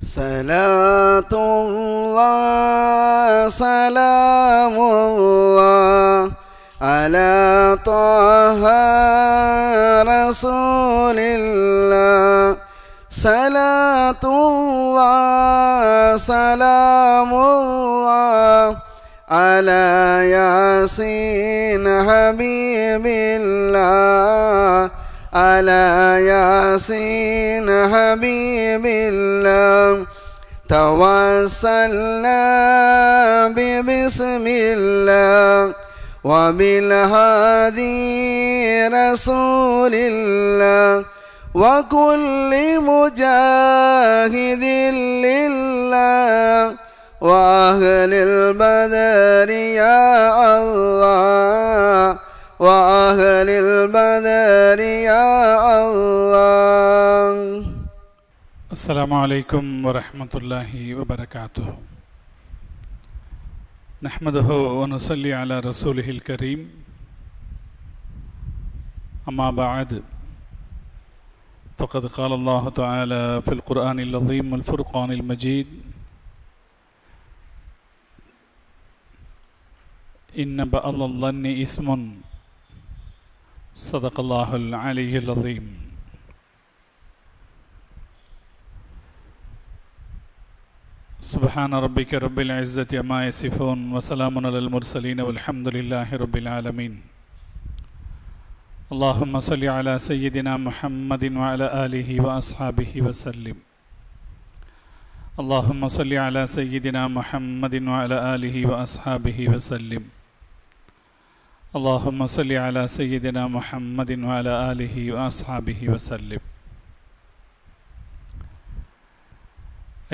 Salatullah salamullah ala taha rasulillah. Salatullah salamullah ala yasin habibillah. Ala yasin habibillah. Tawassalna bismillah wa bil hadi rasulillah wa kulli mujahidin lillah wa ahlil badri ya Allah wa ahlil badri ya Allah. Assalamu alaikum wa rahmatullahi wa barakatuh. Nahmaduhu wa nusalli ala rasulihil kareem. Amma ba'd. Faqad qala Allah ta'ala fil Qur'anil azim wal furqanil majid. Inna ba'dal dhanni ithmun. Sadaqallahul aliyyul azim. Subhana rabbika rabbil izzati amma yasifun wa salamun alal mursalin walhamdulillahi rabbil alamin. Allahumma salli ala sayyidina Muhammadin wa ala alihi wa ashabihi wa sallim. Allahumma salli ala sayyidina Muhammadin wa ala alihi wa ashabihi wa sallim. Allahumma salli ala sayyidina Muhammadin wa ala alihi wa ashabihi wa sallim.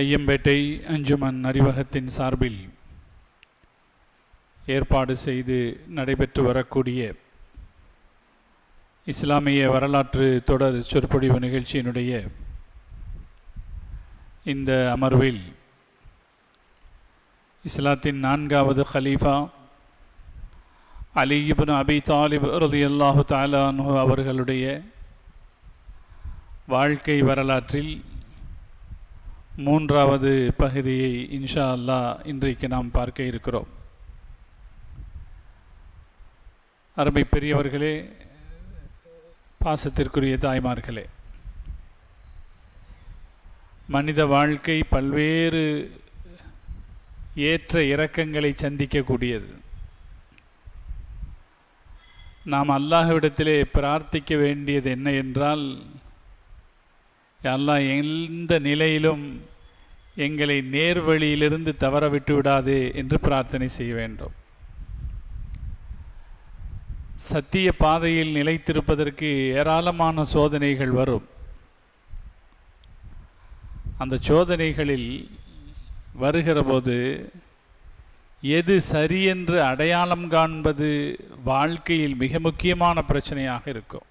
Ayyampettai Anjuman அறிவகத்தின் சார்பில் ஏற்பாடு செய்து நடைபெற்று வரக்கூடிய இஸ்லாமிய வரலாற்று தொடர் சொற்பொழிவு நிகழ்ச்சியினுடைய இந்த அமர்வில் இஸ்லாத்தின் 4வது கலீஃபா அலி இப்னு அபி தாலிப் ரலியல்லாஹு தஆலா அன்ஹு அவர்களுடைய வாழ்க்கை வரலாற்றில் 3வது பகுதியை இன்ஷா அல்லாஹ் இன்றைக்கு நாம் பார்க்க இருக்கிறோம். அருமை பெரியவர்களே, பாசத்திற்குரிய தாய்மார்களே, மனித வாழ்க்கை பல்வேறு ஏற்ற இறக்கங்களை சந்திக்கக்கூடியது. நாம் அல்லாஹ்விடத்திலே பிரார்த்திக்க வேண்டியது என்ன என்றால், அல்லாஹ் எந்த நிலையிலும் எங்களை நேர்வழியிலிருந்து தவற விட்டு விடாதே என்று பிரார்த்தனை செய்ய வேண்டும். சத்திய பாதையில் நிலைத்திருப்பதற்கு ஏராளமான சோதனைகள் வரும். அந்த சோதனைகளில் வருகிற போது எது சரியென்று அடையாளம் காண்பது வாழ்க்கையில் மிக முக்கியமான பிரச்சனையாக இருக்கும்.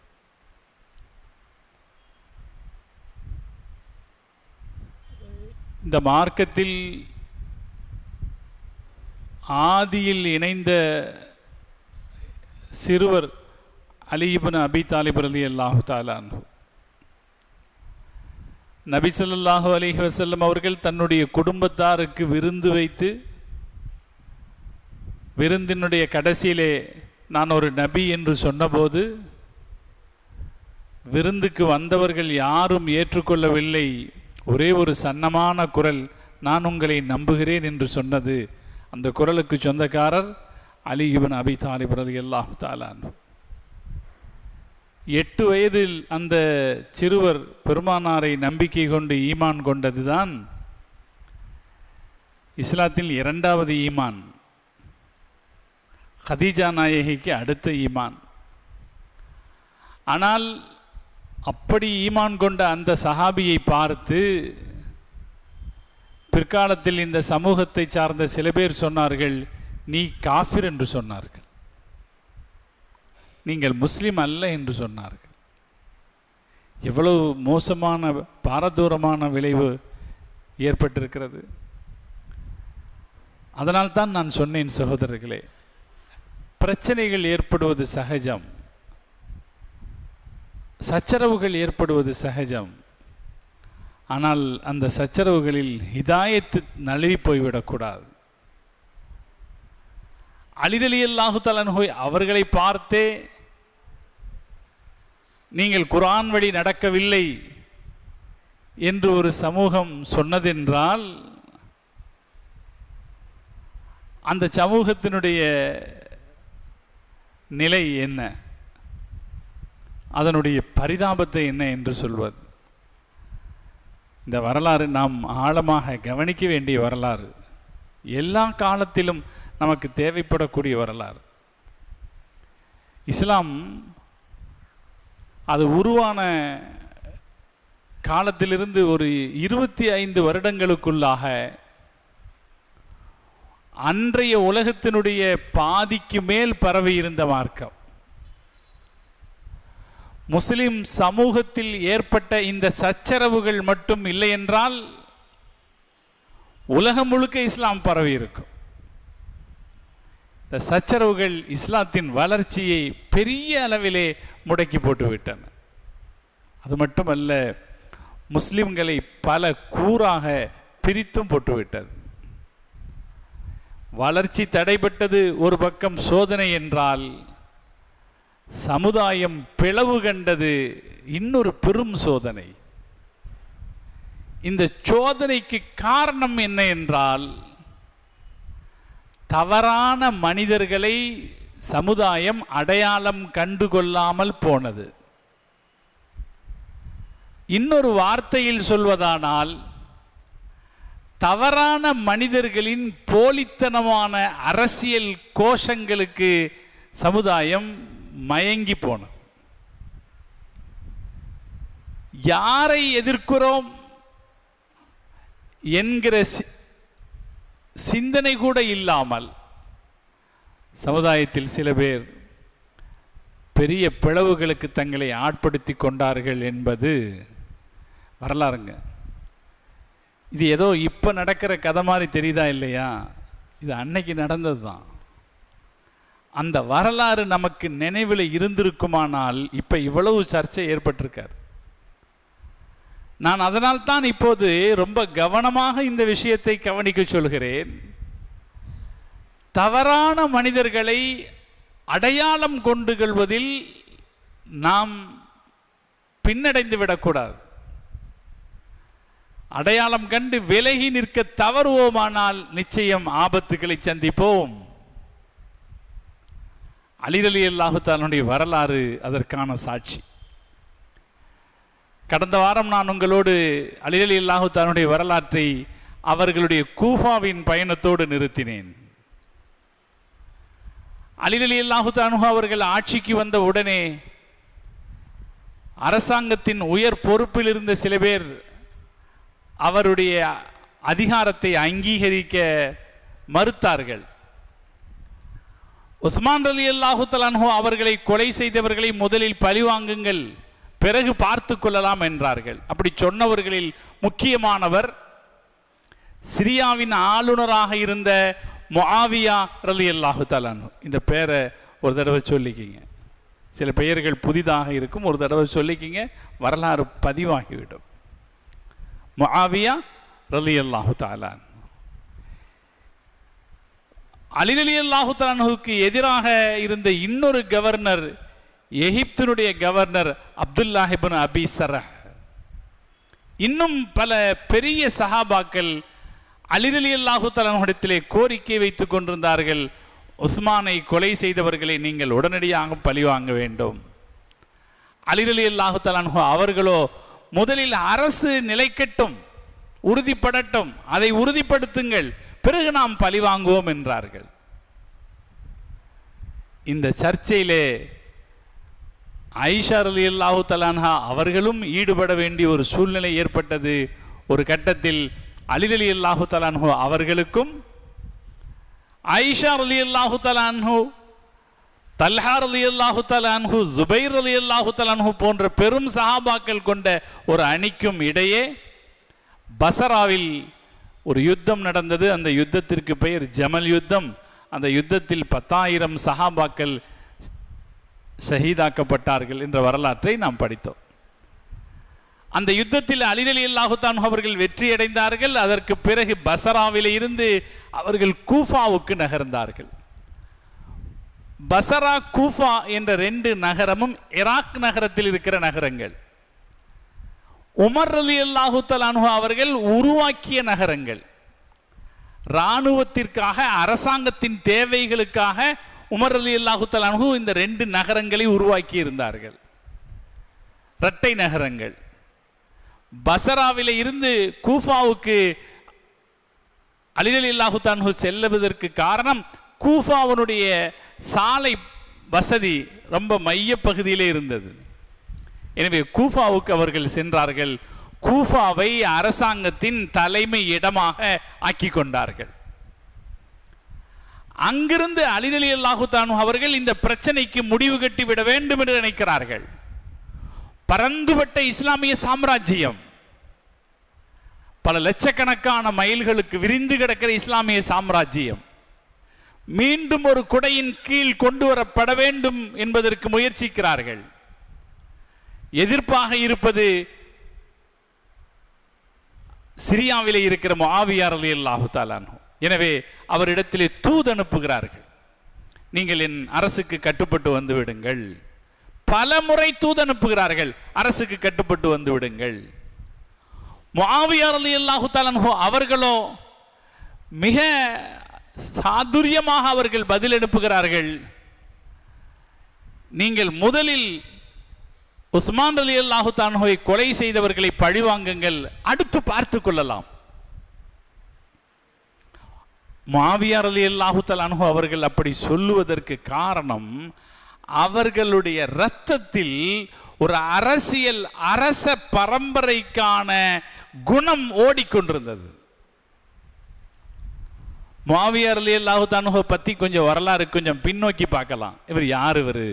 இந்த மார்க்கத்தில் ஆதியில் இணைந்த சிறுவர் அலி இப்னு அபி தாலிப் ரலியல்லாஹு தஆலா அன்ஹு. நபி ஸல்லல்லாஹு அலைஹி வஸல்லம் அவர்கள் தன்னுடைய குடும்பத்தாருக்கு விருந்து வைத்து, விருந்தினுடைய கடைசியிலே நான் ஒரு நபி என்று சொன்னபோது விருந்துக்கு வந்தவர்கள் யாரும் ஏற்றுக்கொள்ளவில்லை. ஒரே ஒரு சன்னமான குரல், நான் உங்களை நம்புகிறேன் என்று சொன்னது. அந்த குரலுக்கு சொந்தக்காரர் அலி இப்னு அபி தாலிப் ரலியல்லாஹு தஆலா அன்ஹு. 8 வயதில் அந்த சிறுவர் பெருமானாரை நம்பிக்கை கொண்டு ஈமான் கொண்டதுதான் இஸ்லாத்தில் 2வது ஈமான். கதீஜா நாயகிக்கு அடுத்த ஈமான். ஆனால் அப்படி ஈமான் கொண்ட அந்த சஹாபியை பார்த்து பிற்காலத்தில் இந்த சமூகத்தை சார்ந்த சில பேர் சொன்னார்கள், நீ காஃபிர் என்று சொன்னார்கள், நீங்கள் முஸ்லிம் அல்ல என்று சொன்னார்கள். எவ்வளவு மோசமான பாரதூரமான விளைவு ஏற்பட்டிருக்கிறது. அதனால்தான் நான் சொன்னேன் சகோதரர்களே, பிரச்சனைகள் ஏற்படுவது சகஜம், சச்சரவுகள் ஏற்படுவது சகஜம். ஆனால் அந்த சச்சரவுகளில் ஹிதாயத்து நழுவி போய்விடக்கூடாது. அலி ரலியல்லாஹு தஆலா அன்ஹு அவர்களை பார்த்தே நீங்கள் குர்ஆன் வழி நடக்கவில்லை என்று ஒரு சமூகம் சொன்னதென்றால் அந்த சமூகத்தினுடைய நிலை என்ன, அதனுடைய பரிதாபத்தை என்ன என்று சொல்வது? இந்த வரலாறு நாம் ஆழமாக கவனிக்க வேண்டிய வரலாறு, எல்லா காலத்திலும் நமக்கு தேவைப்படக்கூடிய வரலாறு. இஸ்லாம் அது உருவான காலத்திலிருந்து ஒரு 25 வருடங்களுக்குள்ளாக அன்றைய உலகத்தினுடைய பாதிக்கு மேல் பரவி இருந்த மார்க்கம். முஸ்லிம் சமூகத்தில் ஏற்பட்ட இந்த சச்சரவுகள் மட்டும் இல்லை என்றால் உலகம் முழுக்க இஸ்லாம் பரவி இருக்கும். இந்த சச்சரவுகள் இஸ்லாத்தின் வளர்ச்சியை பெரிய அளவிலே முடக்கி போட்டுவிட்டன. அது மட்டுமல்ல, முஸ்லிம்களை பல கூறாக பிரித்தும் போட்டுவிட்டது. வளர்ச்சி தடைபட்டது ஒரு பக்கம் சோதனை என்றால், சமுதாயம் பிளவு கண்டது இன்னொரு பெரும் சோதனை. இந்த சோதனைக்கு காரணம் என்ன என்றால், தவறான மனிதர்களை சமுதாயம் அடையாளம் கண்டுகொள்ளாமல் போனது. இன்னொரு வார்த்தையில் சொல்வதானால், தவறான மனிதர்களின் போலித்தனமான அரசியல் கோஷங்களுக்கு சமுதாயம் மயங்கி போனது. யாரை எதிர்க்கிறோம் என்கிற சிந்தனை கூட இல்லாமல் சமுதாயத்தில் சில பேர் பெரிய பிளவுகளுக்கு தங்களை ஆட்படுத்தி கொண்டார்கள் என்பது வரலாறுங்க. இது ஏதோ இப்போ நடக்கிற கதை மாதிரி தெரியுதா இல்லையா? இது அன்னைக்கு நடந்தது தான். அந்த வரலாறு நமக்கு நினைவில் இருந்திருக்குமானால் இப்போ இவ்வளவு சர்ச்சை ஏற்பட்டிருக்கார். நான் அதனால்தான் இப்போது ரொம்ப கவனமாக இந்த விஷயத்தை கவனிக்க சொல்கிறேன். தவறான மனிதர்களை அடையாளம் கொண்டு கொள்வதில் நாம் பின்னடைந்து விடக்கூடாது. அடையாளம் கண்டு விலகி நிற்க தவறுவோமானால் நிச்சயம் ஆபத்துக்களை சந்திப்போம். அலி ரலியல்லாஹு தஆலாவுடைய வரலாறு அதற்கான சாட்சி. கடந்த வாரம் நான் உங்களோடு அலி ரலியல்லாஹு தஆலாவுடைய வரலாற்றை அவர்களுடைய கூஃபாவின் பயணத்தோடு நிறுத்தினேன். அலி ரலியல்லாஹு தஆலா அவர்கள் ஆட்சிக்கு வந்த உடனே அரசாங்கத்தின் உயர் பொறுப்பில் இருந்த சில பேர் அவருடைய அதிகாரத்தை அங்கீகரிக்க மறுத்தார்கள். உஸ்மான் ரலியல்லாஹு தஆலா அவர்களை கொலை செய்தவர்களை முதலில் பழிவாங்குங்கள், பிறகு பார்த்து கொள்ளலாம் என்றார்கள். அப்படி சொன்னவர்களில் முக்கியமானவர் சிரியாவின் ஆளுநராக இருந்த முஆவியா ரலியல்லாஹு தஆலா. இந்த பேரை ஒரு தடவை சொல்லிக்கிங்க. சில பெயர்கள் புதிதாக இருக்கும், ஒரு தடவை சொல்லிக்கிங்க, வரலாறு பதிவாகிவிடும். முஆவியா ரலியல்லாஹு தஆலா. அலி ரலியல்லாஹு தஆலாவுக்கு எதிராக இருந்த இன்னொரு கவர்னர், எகிப்தினுடைய கவர்னர் அப்துல்லாஹ் இப்னு அபி சரஹ். இன்னும் பல பெரிய சஹாபாக்கள் அலி ரலியல்லாஹு தஆலாவிடத்திலே கோரிக்கை வைத்துக் கொண்டிருந்தார்கள். உஸ்மானை கொலை செய்தவர்களை நீங்கள் உடனடியாக பழிவாங்க வேண்டும். அலி ரலியல்லாஹு தஆலா அவர்களோ முதலில் அரசு நிலைக்கட்டும், உறுதிப்படட்டும், அதை உறுதிப்படுத்துங்கள், பிறகு நாம் பழிவாங்குவோம் என்றார்கள். இந்த சர்ச்சையிலே ஆயிஷா ரலியல்லாஹு தஆலா அவர்களும் ஈடுபட வேண்டிய ஒரு சூழ்நிலை ஏற்பட்டது. ஒரு கட்டத்தில் அலி ரலியல்லாஹு தஆலா அவர்களுக்கும் ஆயிஷா ரலியல்லாஹு தஆலா, தல்ஹா ரலியல்லாஹு தஆலா, ஜுபைர் ரலியல்லாஹு தஆலா போன்ற பெரும் சஹாபாக்கள் கொண்ட ஒரு அணிக்கும் இடையே பசராவில் ஒரு யுத்தம் நடந்தது. அந்த யுத்தத்திற்கு பெயர் ஜமல் யுத்தம். அந்த யுத்தத்தில் 10,000 சஹாபாக்கள் ஷஹீதாக்கப்பட்டார்கள் என்ற வரலாற்றை நாம் படித்தோம். அந்த யுத்தத்தில் அலி ரலியல்லாஹு தஆலா அவர்கள் வெற்றி அடைந்தார்கள். அதற்கு பிறகு பசராவிலே இருந்து அவர்கள் கூஃபாவுக்கு நகர்ந்தார்கள். பசரா கூஃபா என்ற 2 நகரமும் ஈராக் நகரத்தில் இருக்கிற நகரங்கள். உமர் ரலியல்லாஹு தஆலா அவர்கள் உருவாக்கிய நகரங்கள். இராணுவத்திற்காக, அரசாங்கத்தின் தேவைகளுக்காக உமர் ரலியல்லாஹு தஆலா இந்த 2 நகரங்களை உருவாக்கி இருந்தார்கள். இரட்டை நகரங்கள். பசராவிலே இருந்து கூஃபாவுக்கு அலி ரலியல்லாஹு தஆலா செல்லுவதற்கு காரணம், கூஃபாவுடைய சாலை வசதி ரொம்ப மைய பகுதியிலே இருந்தது. எனவே கூஃபாவுக்கு அவர்கள் சென்றார்கள். கூஃபாவை அரசாங்கத்தின் தலைமை இடமாக ஆக்கி கொண்டார்கள். அங்கிருந்து அலி ரலியல்லாஹு தஆலா அவர்கள் இந்த பிரச்சனைக்கு முடிவு கட்டிவிட வேண்டும் என்று நினைக்கிறார்கள். பரந்துபட்ட இஸ்லாமிய சாம்ராஜ்யம், பல லட்சக்கணக்கான மைல்களுக்கு விரிந்து கிடக்கிற இஸ்லாமிய சாம்ராஜ்யம் மீண்டும் ஒரு குடையின் கீழ் கொண்டு வரப்பட வேண்டும் என்பதற்கு முயற்சிக்கிறார்கள். எதிர்ப்பாக இருப்பது சிரியாவிலே இருக்கிற முஆவியா ரலியல்லாஹு தஆலா. எனவே அவரிடத்திலே தூது அனுப்புகிறார்கள். நீங்கள் என் அரசுக்கு கட்டுப்பட்டு வந்து விடுங்கள். பல முறை தூது அனுப்புகிறார்கள், அரசுக்கு கட்டுப்பட்டு வந்து விடுங்கள். முஆவியா ரலியல்லாஹு தஆலா அவர்களோ மிக சாதுரியமாக அவர்கள் பதில் அனுப்புகிறார்கள். நீங்கள் முதலில் உஸ்மான் ரலியல்லாஹு தஆலாவை கொலை செய்தவர்களை பழிவாங்குங்கள், அடுத்து பார்த்து கொள்ளலாம். முஆவியா ரலியல்லாஹு தஆலா அவர்கள் அப்படி சொல்லுவதற்கு காரணம், அவர்களுடைய இரத்தத்தில் ஒரு அரசியல் அரச பரம்பரைக்கான குணம் ஓடிக்கொண்டிருந்தது. முஆவியா ரலியல்லாஹு தஆலா பத்தி கொஞ்சம் வரலாறு கொஞ்சம் பின்னோக்கி பார்க்கலாம். இவர் யார்? இவர்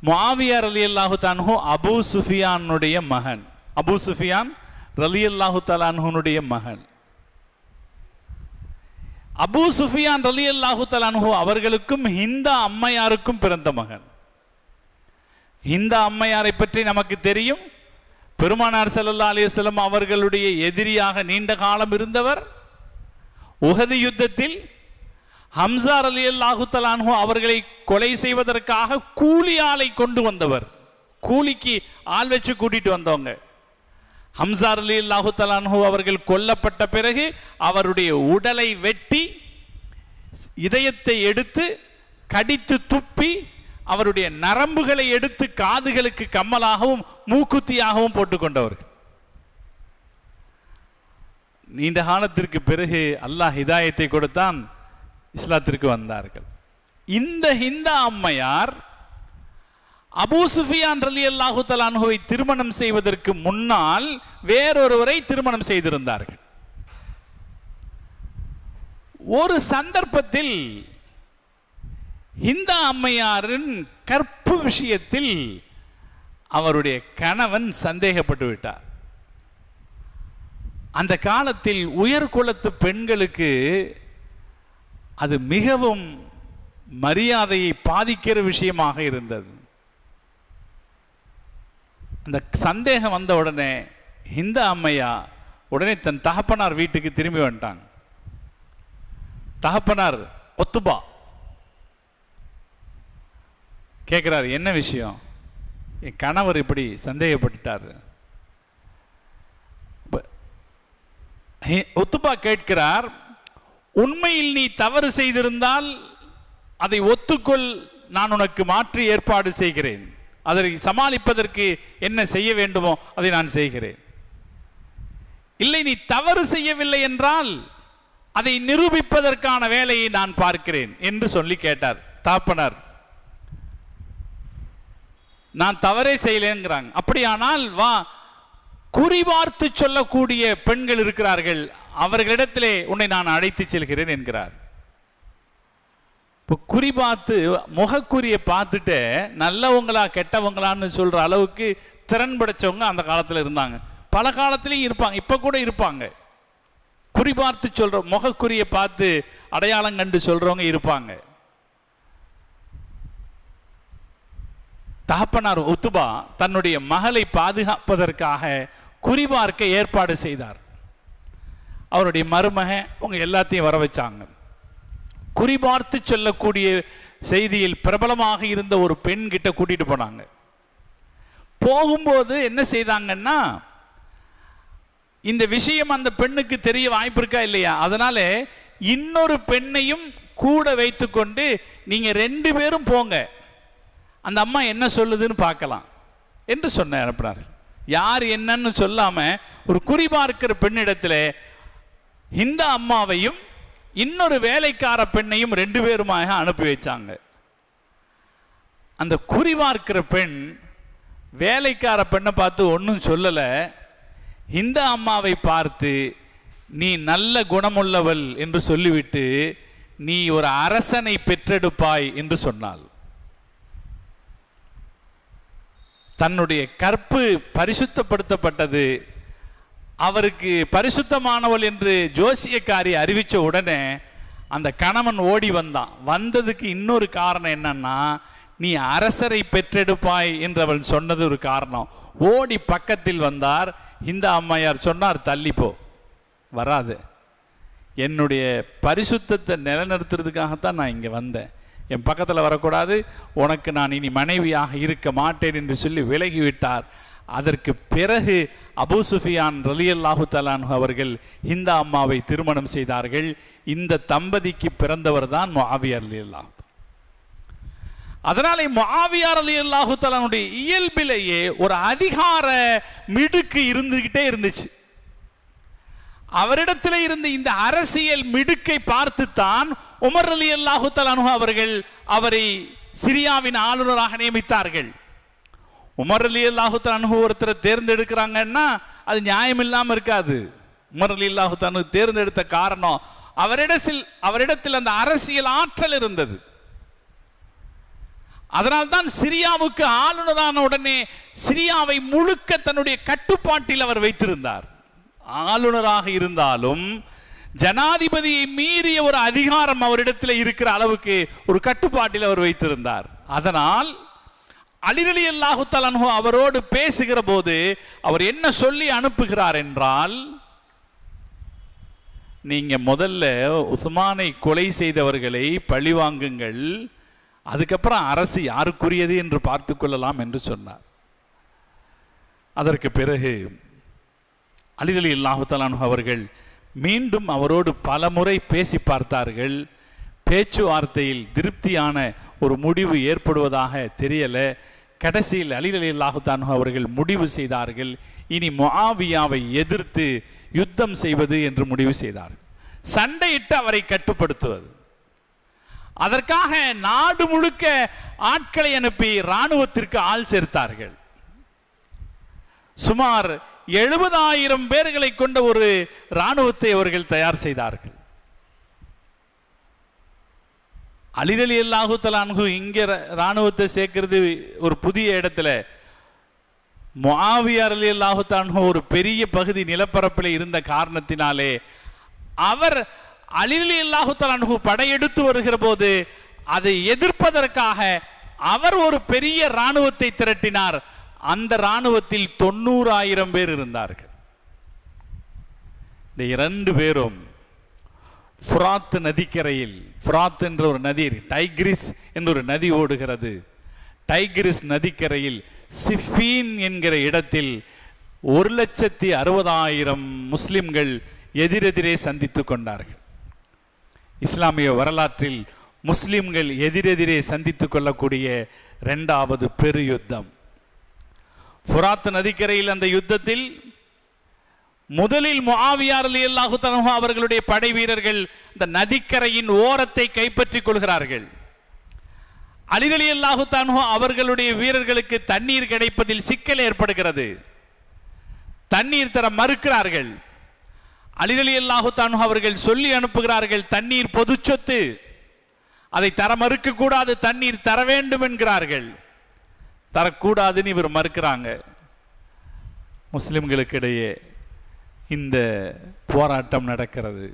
முஆவியா ரலியல்லாஹு தஆலா அபூ சுஃபியானுடைய மகன். அபூ சுஃபியான் ரலியல்லாஹு தஆலானுடைய மகன். அபூ சுஃபியான் ரலியல்லாஹு தஆலா அவர்களுக்கும் ஹிந்தா அம்மையாருக்கும் பிறந்த மகன். ஹிந்தா அம்மையாரை பற்றி நமக்கு தெரியும். பெருமானார் ஸல்லல்லாஹு அலைஹி வஸல்லம் அவர்களுடைய எதிரியாக நீண்ட காலம் இருந்தவர். உஹது யுத்தத்தில் ஹம்சா ரலியல்லாஹு தஆலா அவர்களை கொலை செய்வதற்காக கூலி ஆளை கொண்டு வந்தவர். கூலிக்கு ஆள் வச்சு கூட்டிட்டு வந்தவங்க. ஹம்சா ரலியல்லாஹு தஆலா அவர்கள் கொல்லப்பட்ட பிறகு அவருடைய உடலை வெட்டி இதயத்தை எடுத்து கடித்து துப்பி அவருடைய நரம்புகளை எடுத்து காதுகளுக்கு கம்மலாகவும் மூக்குத்தியாகவும் போட்டுக்கொண்டவர்கள். நீண்ட காலத்திற்கு பிறகு அல்லாஹ் ஹிதாயத்தை கொடுத்தான், இஸ்லாத்திற்கு வந்தார்கள். இந்த ஹிந்தா அம்மையார் அபூ சுஃபியான் ரலியல்லாஹு தஆலாவை திருமணம் செய்வதற்கு முன்னால் வேறொருவரை திருமணம் செய்திருந்தார்கள். ஒரு சந்தர்ப்பத்தில் ஹிந்தா அம்மையாரின் கற்பு விஷயத்தில் அவருடைய கணவன் சந்தேகப்பட்டு விட்டார். அந்த காலத்தில் உயர்குலத்து பெண்களுக்கு அது மிகவும் மரியாதையை பாதிக்கிற விஷயமாக இருந்தது. அந்த சந்தேகம் வந்த உடனே ஹிந்தா அம்மையா உடனே தன் தகப்பனார் வீட்டுக்கு திரும்பி வந்துட்டாங்க. தகப்பனார் ஒத்துபா கேட்கிறார், என்ன விஷயம்? என் கணவர் இப்படி சந்தேகப்பட்டுட்டார். ஒத்துபா கேட்கிறார், உண்மையில் நீ தவறு செய்திருந்தால் அதை ஒத்துக்கொள், நான் உனக்கு மாற்றி ஏற்பாடு செய்கிறேன். அதை சமாளிப்பதற்கு என்ன செய்ய வேண்டுமோ அதை நான் செய்கிறேன். இல்லை, நீ தவறு செய்யவில்லை என்றால் அதை நிரூபிப்பதற்கான வேலையை நான் பார்க்கிறேன் என்று சொல்லி கேட்டார். தாப்பனார், நான் தவறே செய்யலேங்கிறாங்க. அப்படியானால் வா, குறிபார்த்து சொல்லக்கூடிய பெண்கள் இருக்கிறார்கள், அவர்களிடத்திலே உன்னை நான் அழைத்து செல்கிறேன் என்கிறார். இப்போ குறிபார்த்து முகக்குறியை பார்த்துட்டு நல்லவங்களா கெட்டவங்களான்னு சொல்ற அளவுக்கு திறன் படைச்சவங்க அந்த காலத்தில் இருந்தாங்க. பல காலத்திலையும் இருப்பாங்க, இப்ப கூட இருப்பாங்க. குறிபார்த்து சொல்ற முகக்குறியை பார்த்து அடையாளம் கண்டு சொல்றவங்க இருப்பாங்க. தகப்பனார் உத்துபா தன்னுடைய மகளை பாதுகாப்பதற்காக குறிபார்க்க ஏற்பாடு செய்தார். அவருடைய மருமகன் உங்க எல்லாத்தையும் வர வச்சாங்க. குறிபார்த்து சொல்லக்கூடிய செய்தியில் பிரபலமாக இருந்த ஒரு பெண் கிட்ட கூட்டிட்டு போனாங்க. போகும்போது என்ன செய்தாங்கன்னா, இந்த விஷயம் அந்த பெண்ணுக்கு தெரிய வாய்ப்பு இருக்கா இல்லையா, அதனால இன்னொரு பெண்ணையும் கூட வைத்துக்கொண்டு நீங்க 2 பேரும் போங்க, அந்த அம்மா என்ன சொல்லுதுன்னு பார்க்கலாம் என்று சொன்ன அனுப்பினார். யார் என்னன்னு சொல்லாம ஒரு குறிபார்க்கிற பெண்ணிடத்துல இந்த அம்மாவையும் இன்னொரு வேலைக்கார பெண்ணையும் 2 பேருமாக அனுப்பி வச்சாங்க. அந்த குறிபார்க்கிற பெண் வேலைக்கார பெண்ணை பார்த்து ஒன்றும் சொல்லலை. இந்த அம்மாவை பார்த்து நீ நல்ல குணமுள்ளவள் என்று சொல்லிவிட்டு நீ ஒரு அரசனை பெற்றெடுப்பாய் என்று சொன்னாள். தன்னுடைய கற்பு பரிசுத்தப்படுத்தப்பட்டது. அவருக்கு பரிசுத்தமானவள் என்று ஜோசியக்காரி அறிவித்த உடனே அந்த கணவன் ஓடி வந்தான். வந்ததுக்கு இன்னொரு காரணம் என்னன்னா, நீ அரசரை பெற்றெடுப்பாய் என்று அவள் சொன்னது ஒரு காரணம். ஓடி பக்கத்தில் வந்தார். இந்த அம்மையார் சொன்னார், தள்ளிப்போ, வராது, என்னுடைய பரிசுத்தத்தை நிலைநிறுத்துறதுக்காகத்தான் நான் இங்கே வந்தேன், என் பக்கத்தில் வரக்கூடாது, உனக்கு நான் இனி மனைவியாக இருக்க மாட்டேன் என்று சொல்லி விலகிவிட்டார். அதற்கு பிறகு அபூ சுஃபியான் ரலியல்லாஹு தஆலா அன்ஹு அவர்கள் இந்த அம்மாவை திருமணம் செய்தார்கள். இந்த தம்பதிக்கு பிறந்தவர் தான் முஆவியா ரலியல்லாஹு. அதனாலே முஆவியா ரலியல்லாஹு தஆலாவுடைய இயல்பிலேயே ஒரு அதிகார மிடுக்கு இருந்துகிட்டே இருந்துச்சு. அவரிடத்தில் இருந்த இந்த அரசியல் மிடுக்கை பார்த்துத்தான் உமர் ரலியல்லாஹு தஆலா அன்ஹு அவர்கள் அவரை சிரியாவின் ஆளுநராக நியமித்தார்கள். உமர் ரலியல்லாஹு தஆலா அன்ஹு ஒருத்தரை தேர்ந்தெடுக்கிறாங்கன்னா அது நியாயம் இல்லாமல் இருக்காது. உமர் ரலியல்லாஹு தஆலா அன்ஹு தேர்ந்தெடுத்த காரணம் அவரிடத்தில் அந்த அரசியல் ஆற்றல் இருந்தது. அதனால்தான் சிரியாவுக்கு ஆளுநரான உடனே சிரியாவை முழுக்க தன்னுடைய கட்டுப்பாட்டில் அவர் வைத்திருந்தார். ஆளுநராக இருந்தாலும் ஜனாதிபதியை மீறிய ஒரு அதிகாரம் அவரிடத்தில் இருக்கிற அளவுக்கு ஒரு கட்டுப்பாட்டில் அவர் வைத்திருந்தார். அதனால் அலி ரலியல்லாஹு தஆலா அன்ஹு அவரோடு பேசுகிற போது அவர் என்ன சொல்லி அனுப்புகிறார் என்றால், நீங்க முதல்ல உஸ்மானை கொலை செய்தவர்களை பழிவாங்குங்கள், அதுக்கப்புறம் அரசு யாருக்குரியது என்று பார்த்து கொள்ளலாம் என்று சொன்னார். அதற்கு பிறகு அலி ரலியல்லாஹு தஆலா அன்ஹு அவர்கள் மீண்டும் அவரோடு பல முறை பேசி பார்த்தார்கள். பேச்சுவார்த்தையில் திருப்தியான ஒரு முடிவு ஏற்படுவதாக தெரியல. கடைசியில் அலி ரலியல்லாஹு தஆலா அன்ஹு அவர்கள் முடிவு செய்தார்கள், இனி முஆவியாவை எதிர்த்து யுத்தம் செய்வது என்று முடிவு செய்தார்கள். சண்டையிட்டு அவரை கட்டுப்படுத்துவது. அதற்காக நாடு முழுக்க ஆட்களை அனுப்பி இராணுவத்திற்கு ஆள் சேர்த்தார்கள். சுமார் 70,000 பேர்களை கொண்ட ஒரு இராணுவத்தை அவர்கள் தயார் செய்தார்கள். அலி ரலியல்லாஹு தஆலா அன்ஹு இங்கே இராணுவத்தை சேர்க்கிறது ஒரு புதிய இடத்துல. முஆவியா ரலியல்லாஹு தஆலா அன்ஹு ஒரு பெரிய பகுதி நிலப்பரப்பில் இருந்த காரணத்தினாலே அவர் அலி ரலியல்லாஹு தஆலா அன்ஹு படையெடுத்து வருகிற போது அதை எதிர்ப்பதற்காக அவர் ஒரு பெரிய இராணுவத்தை திரட்டினார். அந்த இராணுவத்தில் 90,000 பேர் இருந்தார்கள். இந்த 2 பேரும் ஃபுராத் நதிக்கரையில், ஃபுராத் என்ற ஒரு நதி, டைக்ரிஸ் என்ற ஒரு நதி ஓடுகிறது. டைக்ரிஸ் நதிக்கரையில் சிஃபீன் என்கிற இடத்தில் 1,60,000 முஸ்லிம்கள் எதிரெதிரே சந்தித்து கொண்டார்கள். இஸ்லாமிய வரலாற்றில் முஸ்லிம்கள் எதிரெதிரே சந்தித்து கொள்ளக்கூடிய 2வது பெரு யுத்தம். ஃபுராத் நதிக்கரையில் அந்த யுத்தத்தில் முதலில் முஆவியா ரலியல்லாஹு தஆலா அன்ஹு அவர்களுடைய படை வீரர்கள் இந்த நதிக்கரையின் ஓரத்தை கைப்பற்றிக் கொள்கிறார்கள். அலி ரலியல்லாஹு தஆலா அன்ஹு அவர்களுடைய வீரர்களுக்கு தண்ணீர் கிடைப்பதில் சிக்கல் ஏற்படுகிறது. தண்ணீர் தர மறுக்கிறார்கள். அலி ரலியல்லாஹு தஆலா அன்ஹு அவர்கள் சொல்லி அனுப்புகிறார்கள், தண்ணீர் பொது சொத்து, அதை தர மறுக்க கூடாது, தண்ணீர் தர வேண்டும் என்கிறார்கள். தரக்கூடாதுன்னு இவர் மறுக்கிறாங்க. முஸ்லிம்களுக்கு இடையே இந்த போராட்டம் நடக்கிறது.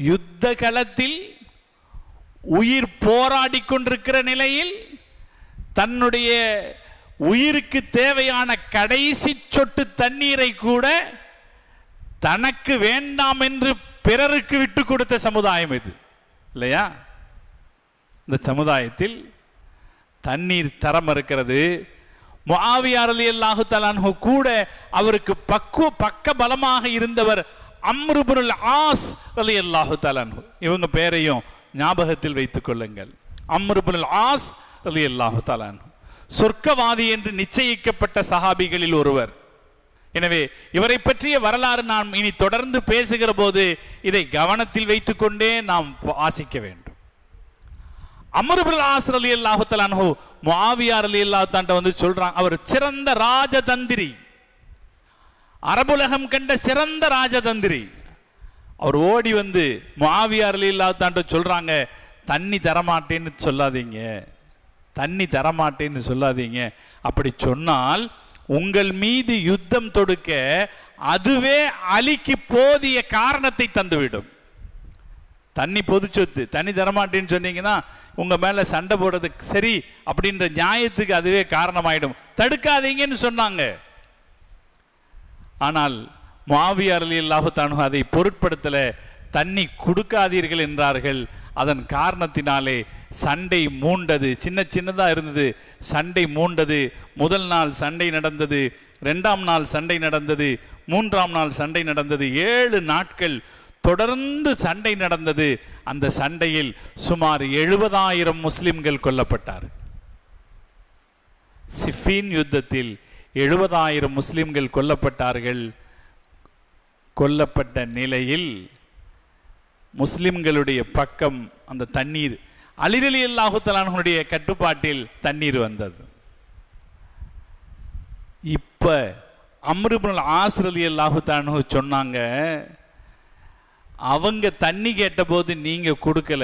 யுத்த களத்தில் உயிர் போராடி கொண்டிருக்கிற நிலையில் தன்னுடைய உயிருக்கு தேவையான கடைசி சொட்டு தண்ணீரை கூட தனக்கு வேண்டாம் என்று பிறருக்கு விட்டு கொடுத்த சமுதாயம் இது இல்லையா? இந்த சமுதாயத்தில் தண்ணீர் தரம் இருக்கிறது. முஆவியா ரலியல்லாஹு தஆலா அன்ஹு கூட அவருக்கு பக்க பலமாக இருந்தவர் அம்ர் இப்னுல் ஆஸ் ரலியல்லாஹு தஆலா அன்ஹு. இவங்க பேரையும் ஞாபகத்தில் வைத்துக் கொள்ளுங்கள். அம்ர் இப்னுல் ஆஸ் ரலியல்லாஹு தஆலா அன்ஹு சொர்க்கவாதி என்று நிச்சயிக்கப்பட்ட சஹாபிகளில் ஒருவர். எனவே இவரை பற்றிய வரலாறு நாம் இனி தொடர்ந்து பேசுகிற போது இதை கவனத்தில் வைத்துக்கொண்டே நாம் வாசிக்க வேண்டும். அம்ர் இப்னுல் ஆஸ் ரலியல்லாஹு தஆலா அன்ஹு முஆவியா ரலியல்லாஹு தஆலா வந்து சொல்றாங்க, அவர் சிறந்த ராஜதந்திரி, அரபுலகம் கண்ட சிறந்த ராஜதந்திரி. அவர் ஓடி வந்து முஆவியா ரலியல்லாஹு தஆலா சொல்றாங்க, தண்ணி தரமாட்டேன்னு சொல்லாதீங்க, தண்ணி தரமாட்டேன்னு சொல்லாதீங்க. அப்படி சொன்னால் உங்கள் மீது யுத்தம் தொடுக்க அதுவே அலிக்கு போதிய காரணத்தை தந்துவிடும். தண்ணி பொது சொத்து, தண்ணி தரமாட்டேன்னு சொன்னீங்கன்னா உங்க மேல சண்டை போடுறதுக்கு சரி அப்படின்ற நியாயத்துக்கு அதுவே காரணமாயிடும். தடுக்காதீங்கன்னு சொன்னாங்க. ஆனால் முஆவியா ரலியல்லாஹு தஆலா அதை பொருட்படுத்தல, தண்ணி கொடுக்காதீர்கள் என்றார்கள். அதன் காரணத்தினாலே சண்டை மூண்டது. சின்னதா இருந்தது, சண்டை மூண்டது. முதல் நாள் சண்டை நடந்தது, 2ஆம் நாள் சண்டை நடந்தது, 3ஆம் நாள் சண்டை நடந்தது. 7 நாட்கள் தொடர்ந்து சண்டை நடந்தது. அந்த சண்டையில் சுமார் 70,000 முஸ்லிம்கள் கொல்லப்பட்டார். சிஃபீன் யுத்தத்தில் 70,000 முஸ்லிம்கள் கொல்லப்பட்டார்கள். கொல்லப்பட்ட நிலையில் முஸ்லிம்களுடைய பக்கம் அந்த தண்ணீர் அலி ரலியல்லாஹு தஆலா அன்ஹுடைய கட்டுப்பாட்டில் தண்ணீர் வந்தது. இப்ப அம்ர் இப்னுல் ஆஸ் ரலியல்லாஹு தஆலா அன்ஹு சொன்னாங்க, அவங்க தண்ணி கேட்டபோது நீங்க கொடுக்கல,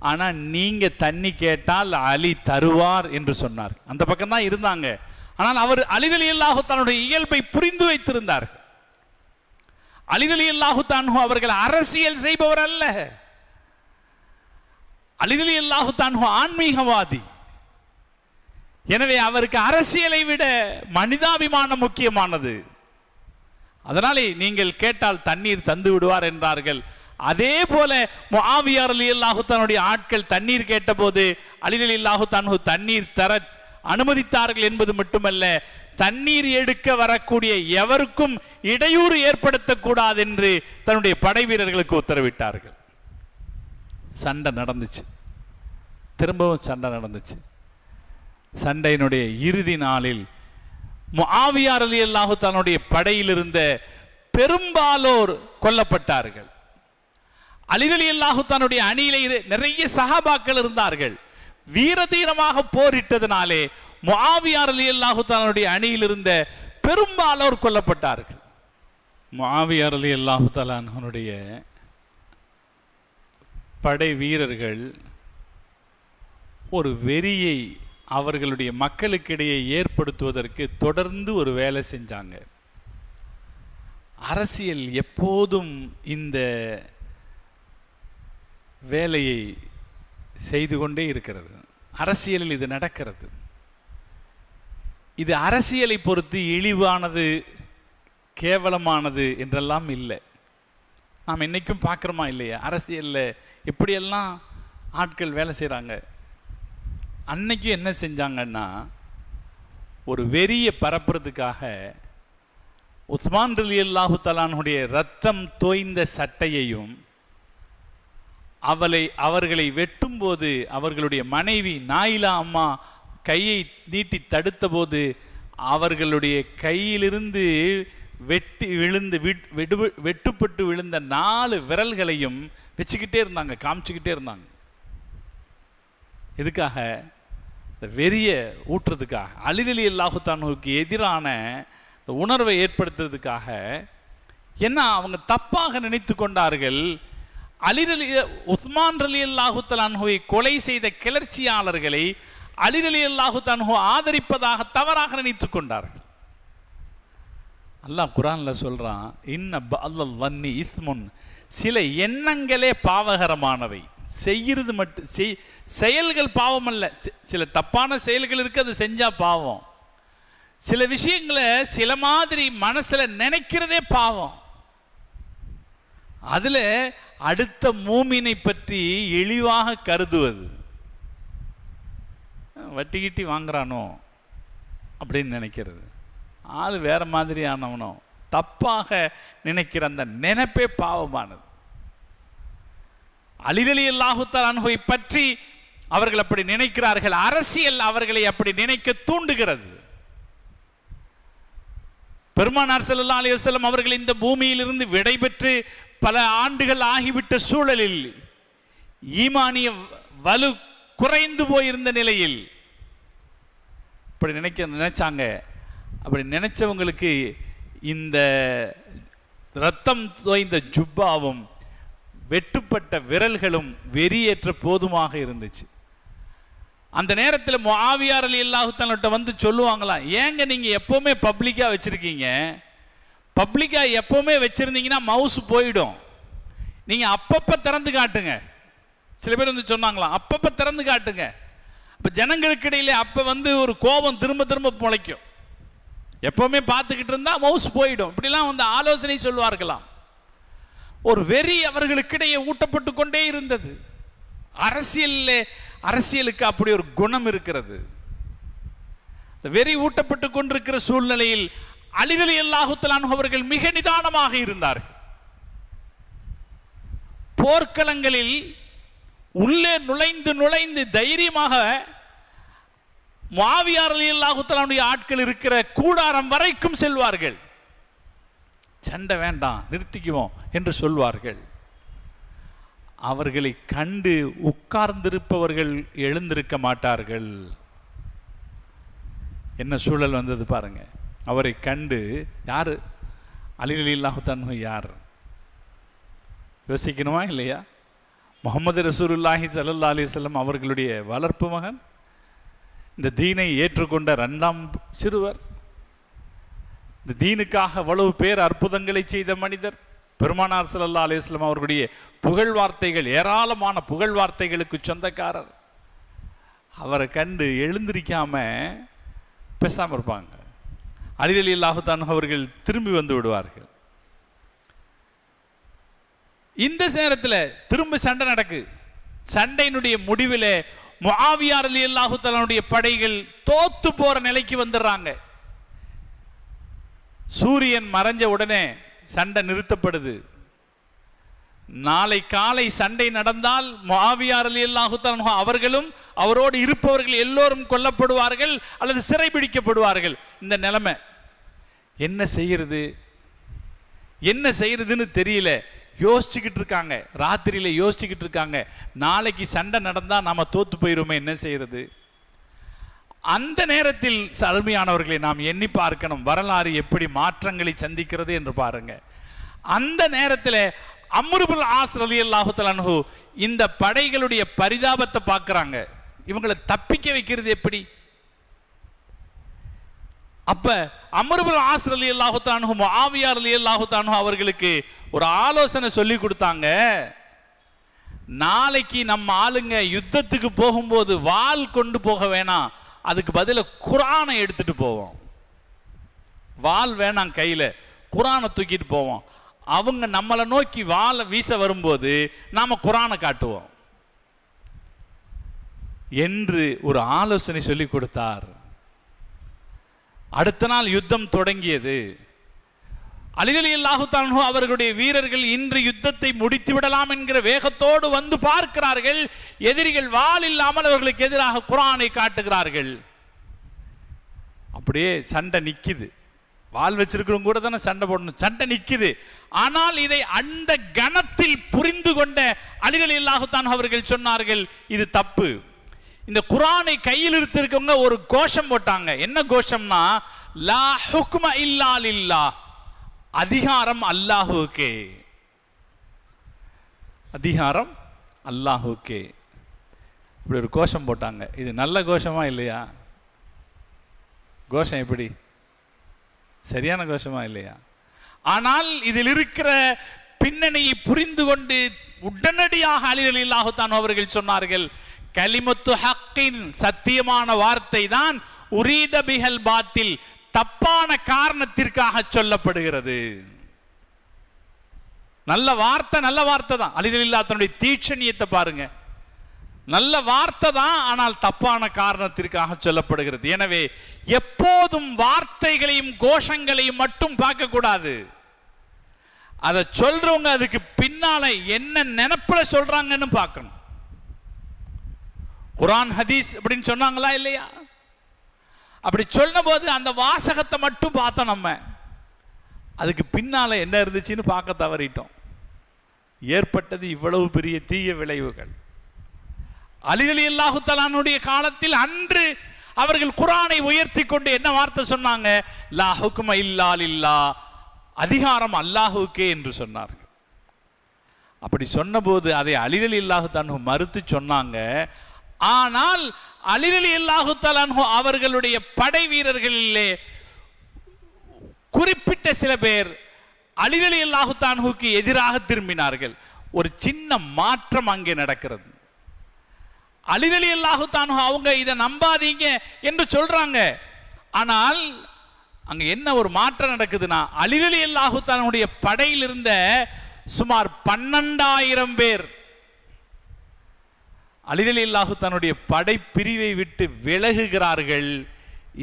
ஆனா நீங்க தண்ணி கேட்டால் அலி தருவார் என்று சொன்னார். அந்த பக்கம் தான் இருந்தாங்க. ஆனால் அவர் அலி ரலியல்லாஹு தஆலாவுடைய இயல்பை புரிந்து வைத்திருந்தார். அலி ரலியல்லாஹு தஆலா அவர்கள் அரசியல் செய்பவர் அல்ல. அலி ரலியல்லாஹு தஆலா ஆன்மீகவாதி. எனவே அவருக்கு அரசியலை விட மனிதாபிமானம் முக்கியமானது. அதனாலே நீங்கள் கேட்டால் தண்ணீர் தந்து விடுவார் என்றார்கள். அதே போல முஆவியா ரலியல்லாஹு தஆலாவுடைய ஆட்கள் தண்ணீர் கேட்டபோது அலி ரலியல்லாஹு தஆலா தண்ணீர் தர அனுமதித்தார்கள் என்பது மட்டுமல்ல, தண்ணீர் எடுக்க வரக்கூடிய எவருக்கும் இடையூறு ஏற்படுத்தக்கூடாது என்று தன்னுடைய படை வீரர்களுக்கு உத்தரவிட்டார்கள். சண்டை நடந்துச்சு, திரும்பவும் சண்டை நடந்துச்சு. சண்டையினுடைய இறுதி நாளில் முஆவியா ரலியல்லாஹு தஆலாவுடைய படையில் இருந்த பெரும்பாலோர் கொல்லப்பட்டார்கள். அலி ரலியல்லாஹு தஆலாவுடைய அணியிலே நிறைய சஹாபாக்கள் இருந்தார்கள். வீரதீரமாக போரிட்டதனாலே முஆவியா ரலியல்லாஹு தஆலாவுடைய அணியில் இருந்த பெரும்பாலோர் கொல்லப்பட்டார்கள். முஆவியா ரலியல்லாஹு தஆலா அன்ஹுடைய படை வீரர்கள் ஒரு வெறியை அவர்களுடைய மக்களுக்கிடையே ஏற்படுத்துவதற்கு தொடர்ந்து ஒரு வேலை செஞ்சாங்க. அரசியல் எப்போதும் இந்த வேலையை செய்து கொண்டே இருக்கிறது. அரசியலில் இது நடக்கிறது. இது அரசியலை பொறுத்து இழிவானது, கேவலமானது என்றெல்லாம் இல்லை. நாம் இன்னைக்கும் பார்க்குறோமா இல்லையா? அரசியலில் எப்படியெல்லாம் ஆட்கள் வேலை செய்கிறாங்க. அன்னைக்கு என்ன செஞ்சாங்கன்னா, ஒரு வெறியை பரப்புறதுக்காக உஸ்மான் ரலியல்லாஹு தஆலாவுடைய ரத்தம் தோய்ந்த சட்டையையும் அவர்களை வெட்டும்போது அவர்களுடைய மனைவி நாயிலா அம்மா கையை நீட்டி தடுத்த போது அவர்களுடைய கையிலிருந்து வெட்டுப்பட்டு விழுந்த 4 விரல்களையும் வச்சுக்கிட்டே இருந்தாங்க, காமிச்சுக்கிட்டே இருந்தாங்க. எதுக்காக? இந்த வெறிய ஊற்றுறதுக்காக, அலி ரலியல்லாஹு தஆலாவுக்கு எதிரான இந்த உணர்வை ஏற்படுத்துறதுக்காக. என்ன அவங்க தப்பாக நினைத்து கொண்டார்கள், உஸ்மான் ரலியல்லாஹு தஆலாவை கொலை செய்த கிளர்ச்சியாளர்களை அலி ரலியல்லாஹு தஆலா ஆதரிப்பதாக தவறாக நினைத்து கொண்டார்கள். அல்லாஹ் குர்ஆன்ல சொல்றான், இன்ன பஅல் வன்னி இஸ்முன், சில எண்ணங்களே பாவகரமானவை. செய்கிறது மட்டும் செயல்கள் பாவம் அல்ல. சில தப்பான செயல்கள் இருக்கு, அது செஞ்சா பாவம். சில விஷயங்களை சில மாதிரி மனசுல நினைக்கிறதே பாவம். அதுல அடுத்த மூமினை பற்றி இழிவாக கருதுவது, வட்டி கிட்டி வாங்குறானோ அப்படின்னு நினைக்கிறது, ஆள் வேற மாதிரியானவனோ தப்பாக நினைக்கிற அந்த நினைப்பே பாவமானது. அலி ரலியல்லாஹு தஆலா அன்ஹுவை பற்றி அவர்கள் அப்படி நினைக்கிறார்கள். அரசியல் அவர்களை அப்படி நினைக்க தூண்டுகிறது. பெருமானார் ஸல்லல்லாஹு அலைஹி வஸல்லம் அவர்கள் இந்த பூமியிலிருந்து விடைபெற்று பல ஆண்டுகள் ஆகிவிட்ட சூழலில், ஈமானிய வலு குறைந்து போயிருந்த நிலையில் இப்படி நினைச்சாங்க. அப்படி நினைச்சவங்களுக்கு இந்த ரத்தம் தோய்ந்த ஜுப்பாவும் வெட்டுப்பட்ட விரல்களும் வெறியேற்ற போதுமாக இருந்துச்சு. அந்த நேரத்தில் முஆவியா ரலியல்லாஹு தஆலா வந்து சொல்லுவாங்களாம், ஏங்க நீங்க எப்பவுமே பப்ளிக்கா வச்சிருக்கீங்க, பப்ளிக்கா எப்பவுமே வச்சிருந்தீங்கன்னா மவுஸ் போயிடும், நீங்க அப்பப்ப திறந்து காட்டுங்க. சில பேர் வந்து சொன்னாங்களாம், அப்பப்ப திறந்து காட்டுங்க. அப்ப ஜனங்களுக்கு இடையிலே அப்ப வந்து ஒரு கோபம் திரும்ப திரும்ப முளைக்கும். எப்பவுமே பார்த்துக்கிட்டு இருந்தா மவுஸ் போயிடும். இப்படிலாம் வந்து ஆலோசனை சொல்வார்களாம். ஒரு வெறி அவர்களுக்கிடையே ஊட்டப்பட்டு கொண்டே இருந்தது. அரசியலுக்கு அப்படி ஒரு குணம் இருக்கிறது. வெறி ஊட்டப்பட்டு கொண்டிருக்கிற சூழ்நிலையில் அலி ரலியல்லாஹு தஆலா அன்ஹு அவர்கள் மிக நிதானமாக இருந்தார்கள். போர்க்களங்களில் உள்ளே நுழைந்து தைரியமாக முஆவியா ரலியல்லாஹு தஆலாவுடைய ஆட்கள் இருக்கிற கூடாரம் வரைக்கும் செல்வார்கள். சண்டை வேண்டாம், நிறுத்திக்குவோம் என்று சொல்வார்கள். அவர்களை கண்டு உட்கார்ந்திருப்பவர்கள் எழுந்திருக்க மாட்டார்கள். என்ன சூழல் வந்தது பாருங்க. அவரை கண்டு யாரு? அலி ரலியல்லாஹு தஆலா யார்? யோசிக்கணுமா இல்லையா? முஹம்மது ரசூலுல்லாஹி ஸல்லல்லாஹு அலைஹி வஸல்லம் அவர்களுடைய வளர்ப்பு மகன், இந்த தீனை ஏற்றுக்கொண்ட 2ஆம் சிறுவர், இந்த தீனுக்காக அவ்வளவு பேர் அற்புதங்களை செய்த மனிதர், பெருமானார் ஸல்லல்லாஹு அலைஹி வஸல்லம் அவர்களுடைய புகழ் வார்த்தைகள், ஏராளமான புகழ் வார்த்தைகளுக்கு சொந்தக்காரர். அவரை கண்டு எழுந்திருக்காம பேசாம இருப்பாங்க. அலி ரலியல்லாஹு தஆலா அவர்கள் திரும்பி வந்து விடுவார்கள். இந்த நேரத்தில் திரும்ப சண்டை நடக்கு. சண்டையினுடைய முடிவில் முஆவியா ரலியல்லாஹு தஆலாவுடைய படைகள் தோத்து போற நிலைக்கு வந்துடுறாங்க. சூரியன் மறைஞ்ச உடனே சண்டை நிறுத்தப்படுது. நாளை காலை சண்டை நடந்தால் முஆவியா ரலியல்லாஹு தஆலா அவர்களும் அவரோடு இருப்பவர்கள் எல்லோரும் கொல்லப்படுவார்கள் அல்லது சிறைபிடிக்கப்படுவார்கள். இந்த நிலைமை என்ன செய்யறதுன்னு தெரியல. யோசிச்சுக்கிட்டு இருக்காங்க. ராத்திரியில யோசிச்சுக்கிட்டு இருக்காங்க, நாளைக்கு சண்டை நடந்தா நாம தோத்து போயிருமே, என்ன செய்யறது? அந்த நேரத்தில் அருமையானவர்களை நாம் எண்ணி பார்க்கணும், வரலாறு எப்படி மாற்றங்களை சந்திக்கிறது என்று பாருங்க. அந்த நேரத்தில் அம்ர் இப்னு ஆஸ் ரலியல்லாஹு தஆலா அன்ஹு இந்த படைகளுடைய பரிதாபத்தை பார்க்கறாங்க. இவங்களை தப்பிக்க வைக்கிறது எப்படி? அப்ப அம்ர் இப்னு ஆஸ் ரலியல்லாஹு தஆலா அன்ஹு முஆவியா ரலியல்லாஹு தஆலா அன்ஹு அவர்களுக்கு ஒரு ஆலோசனை சொல்லி கொடுத்தாங்க. நாளைக்கு நம்ம ஆளுங்க யுத்தத்துக்கு போகும்போது வாள் கொண்டு போக வேணாம், அதுக்கு பதிலாக குர்ஆனை எடுத்துட்டு போவோம். வாள் வேணாம், கையில குர்ஆனை தூக்கிட்டு போவோம். அவங்க நம்மளை நோக்கி வாளை வீச வரும்போது நாம குர்ஆனை காட்டுவோம் என்று ஒரு ஆலோசனை சொல்லி கொடுத்தார். அடுத்த நாள் யுத்தம் தொடங்கியது. அலி ரலியல்லாஹு தஆலா அவர்களுடைய வீரர்கள் இன்று யுத்தத்தை முடித்து விடலாம் என்கிற வேகத்தோடு வந்து பார்க்கிறார்கள். எதிரிகள் வாள் இல்லாமல் அவர்களுக்கு எதிராக குர்ஆனை காட்டுகிறார்கள். அப்படியே சண்டை நிக்குது. வாள் வச்சிருக்கிறவங்க கூட தானே சண்டை போடணும். சண்டை நிக்குது. ஆனால் இதை அந்த கணத்தில் புரிந்து கொண்ட அலி ரலியல்லாஹு தஆலா அவர்கள் சொன்னார்கள், இது தப்பு. இந்த குர்ஆனை கையில் எடுத்திருக்கவங்க ஒரு கோஷம் போட்டாங்க. என்ன கோஷம்னா, லா ஹுக்ம இல்லா லில்லாஹ், அதிகாரம் அல்லாஹுக்கே, அதிகாரம் அல்லாஹுக்கே. இப்படி ஒரு கோஷம் போட்டாங்க. இது நல்ல கோஷமா இல்லையா? கோஷம் எப்படி? சரியான கோஷமா இல்லையா? ஆனால் இதில் இருக்கிற பின்னணியை புரிந்து கொண்டு உடனடியாக அலி ரலியல்லாஹு தஆலா அவர்கள் சொன்னார்கள், கலிமத்து ஹக்கின், சத்தியமான வார்த்தை தான், உரீத பிஹல் பாத்தில், தப்பான காரணத்திற்காக சொல்லப்படுகிறது. நல்ல வார்த்தை தான். அலி ரலியல்லாஹு தன்னுடைய தீட்சணியத்தை பாருங்க, நல்ல வார்த்தை தான், ஆனால் தப்பான காரணத்திற்காக சொல்லப்படுகிறது. எனவே எப்போதும் வார்த்தைகளையும் கோஷங்களையும் மட்டும் பார்க்க கூடாது. அதை சொல்றவங்க அதுக்கு பின்னால என்ன நினைப்புல சொல்றாங்கன்னு பார்க்கணும். குர்ஆன் ஹதீஸ் அப்படின்னு சொன்னாங்களா இல்லையா? அப்படி சொன்ன போது அந்த வாசகத்தை மட்டும் பார்த்தோம், நம்ம அதுக்கு பின்னால என்ன இருந்துச்சுன்னு பார்க்க தவறிட்டோம். ஏற்பட்டது இவ்வளவு பெரிய தீய விளைவுகள். அலி ரலியல்லாஹு தஆலாவுடைய காலத்தில் அன்று அவர்கள் குர்ஆனை உயர்த்தி கொண்டு என்ன வார்த்தை சொன்னாங்க? லா ஹுக்ம இல்லா லில்லாஹ், அதிகாரம் அல்லாஹ்வுக்கே என்று சொன்னார்கள். அப்படி சொன்னபோது அதை அலி ரலியல்லாஹு தஆலா மறுத்து சொன்னாங்க. ஆனால் அலி ரலியல்லாஹு தஆலா அவர்களுடைய படை வீரர்களிலே குறிப்பிட்ட சில பேர் அலி ரலியல்லாஹு தஆலாவுக்கு எதிராக திரும்பினார்கள். ஒரு சின்ன மாற்றம் அங்கே நடக்கிறது. அலி ரலியல்லாஹு தஆலா அவங்க இதை நம்பாதீங்க என்று சொல்றாங்க. ஆனால் அங்க என்ன ஒரு மாற்றம் நடக்குதுன்னா, அலி ரலியல்லாஹு தஆலாவுடைய படையில் இருந்த சுமார் 12,000 பேர் அலி ரலியல்லாஹு தஆலாவுடைய படை பிரிவை விட்டு விலகுகிறார்கள்.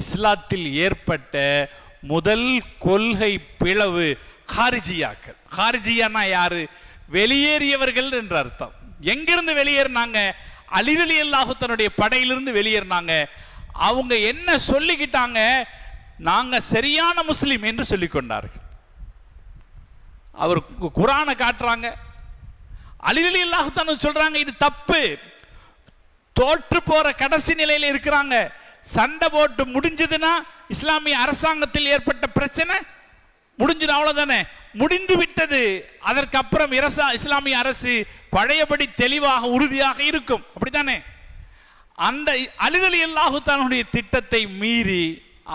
இஸ்லாத்தில் ஏற்பட்ட முதல் கொள்கை பிளவு ஹாரிஜியாக்கள். ஹாரிஜியானா யாரு? வெளியேறியவர்கள் என்ற அர்த்தம். எங்கிருந்து வெளியேறினாங்க? அலி ரலியல்லாஹு தஆலாவுடைய படையிலிருந்து வெளியேறினாங்க. அவங்க என்ன சொல்லிக்கிட்டாங்க? நாங்க சரியான முஸ்லிம் என்று சொல்லிக் கொண்டார்கள். அவர் குர்ஆனை காட்டுறாங்க, அலி ரலியல்லாஹு தஆலா சொல்றாங்க இது தப்பு. தோற்று போற கடைசி நிலையில இருக்கிறாங்க. சண்டை போட்டு முடிஞ்சதுன்னா இஸ்லாமிய அரசாங்கத்தில் ஏற்பட்ட பிரச்சனை முடிஞ்சது, அவ்வளவுதானே, முடிந்து விட்டது. அதற்கு அப்புறம் இஸ்லாமிய அரசு பழையபடி தெளிவாக உறுதியாக இருக்கும், அப்படித்தானே? அந்த அலி ரலியல்லாஹு தஆலாவுடைய திட்டத்தை மீறி,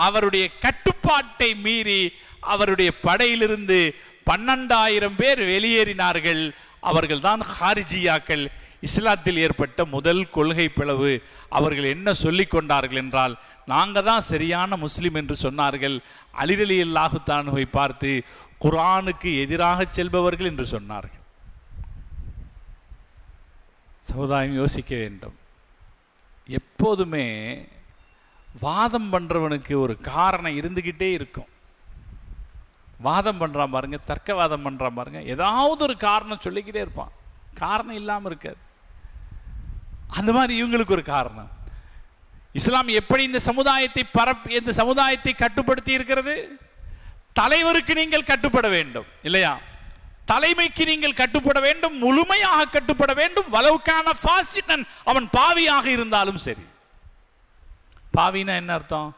அவருடைய கட்டுப்பாட்டை மீறி அவருடைய படையிலிருந்து 12,000 பேர் வெளியேறினார்கள். அவர்கள் தான் ஹாரிஜியாக்கள். இஸ்லாத்தில் ஏற்பட்ட முதல் கொள்கை பிளவு. அவர்கள் என்ன சொல்லிக் கொண்டார்கள் என்றால், நாங்கள் தான் சரியான முஸ்லிம் என்று சொன்னார்கள். அலி ரலியல்லாஹு தஆலாவை பார்த்து குர்ஆனுக்கு எதிராக செல்பவர்கள் என்று சொன்னார்கள். சமுதாயம் யோசிக்க வேண்டும். எப்போதுமே வாதம் பண்றவனுக்கு ஒரு காரணம் இருந்துகிட்டே இருக்கும். வாதம் பண்றான் பாருங்க, தர்க்கவாதம் பண்றான் பாருங்க, ஏதாவது ஒரு காரணம் சொல்லிக்கிட்டே இருப்பான். காரணம் இல்லாம இருக்காது. அந்த மாதிரி இவங்களுக்கு ஒரு காரணம். இஸ்லாம் எப்படி இந்த சமுதாயத்தை கட்டுப்படுத்தி இருக்கிறது? தலைவருக்கு நீங்கள் கட்டுப்பட வேண்டும் இல்லையா? தலைமைக்கு நீங்கள் கட்டுப்பட வேண்டும், முழுமையாக கட்டுப்பட வேண்டும். வலவுக்கான ஃபாசிகன், அவன் பாவியாக இருந்தாலும் சரி. பாவினா என்ன அர்த்தம்?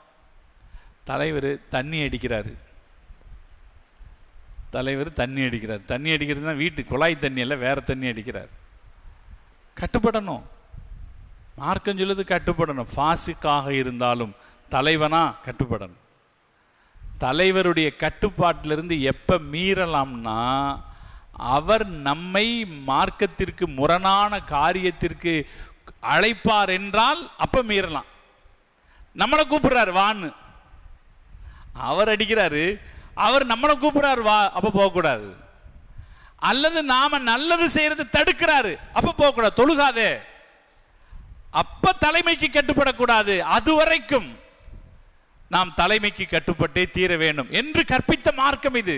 தலைவர் தண்ணி அடிக்கிறாரு, தண்ணி அடிக்கிறதுனா வீட்டு குழாய் தண்ணி அல்ல, வேற தண்ணி அடிக்கிறார். கட்டுப்படணும். மார்க்கம் சொல்லுது கட்டுப்படணும். ஃபாசிக்காக இருந்தாலும் தலைவனா கட்டுப்படணும். தலைவருடைய கட்டுப்பாட்டிலிருந்து எப்ப மீறலாம்னா, அவர் நம்மை மார்க்கத்திற்கு முரணான காரியத்திற்கு அழைப்பார் என்றால் அப்ப மீறலாம். நம்மளை கூப்பிடுறாரு வான்னு, அவர் அடிக்கிறாரு, அவர் நம்மளை கூப்பிடுறாரு வா, அப்ப போகக்கூடாது. அல்லது நாம நல்லது செய்யறது தடுக்கிறாரு, அப்ப போகக்கூடாது, தொழுகாதே, அப்ப தலைமைக்கு கட்டுப்படக்கூடாது. அதுவரைக்கும் நாம் தலைமைக்கு கட்டுப்பட்டே தீர வேண்டும் என்று கற்பித்த மார்க்கம் இது.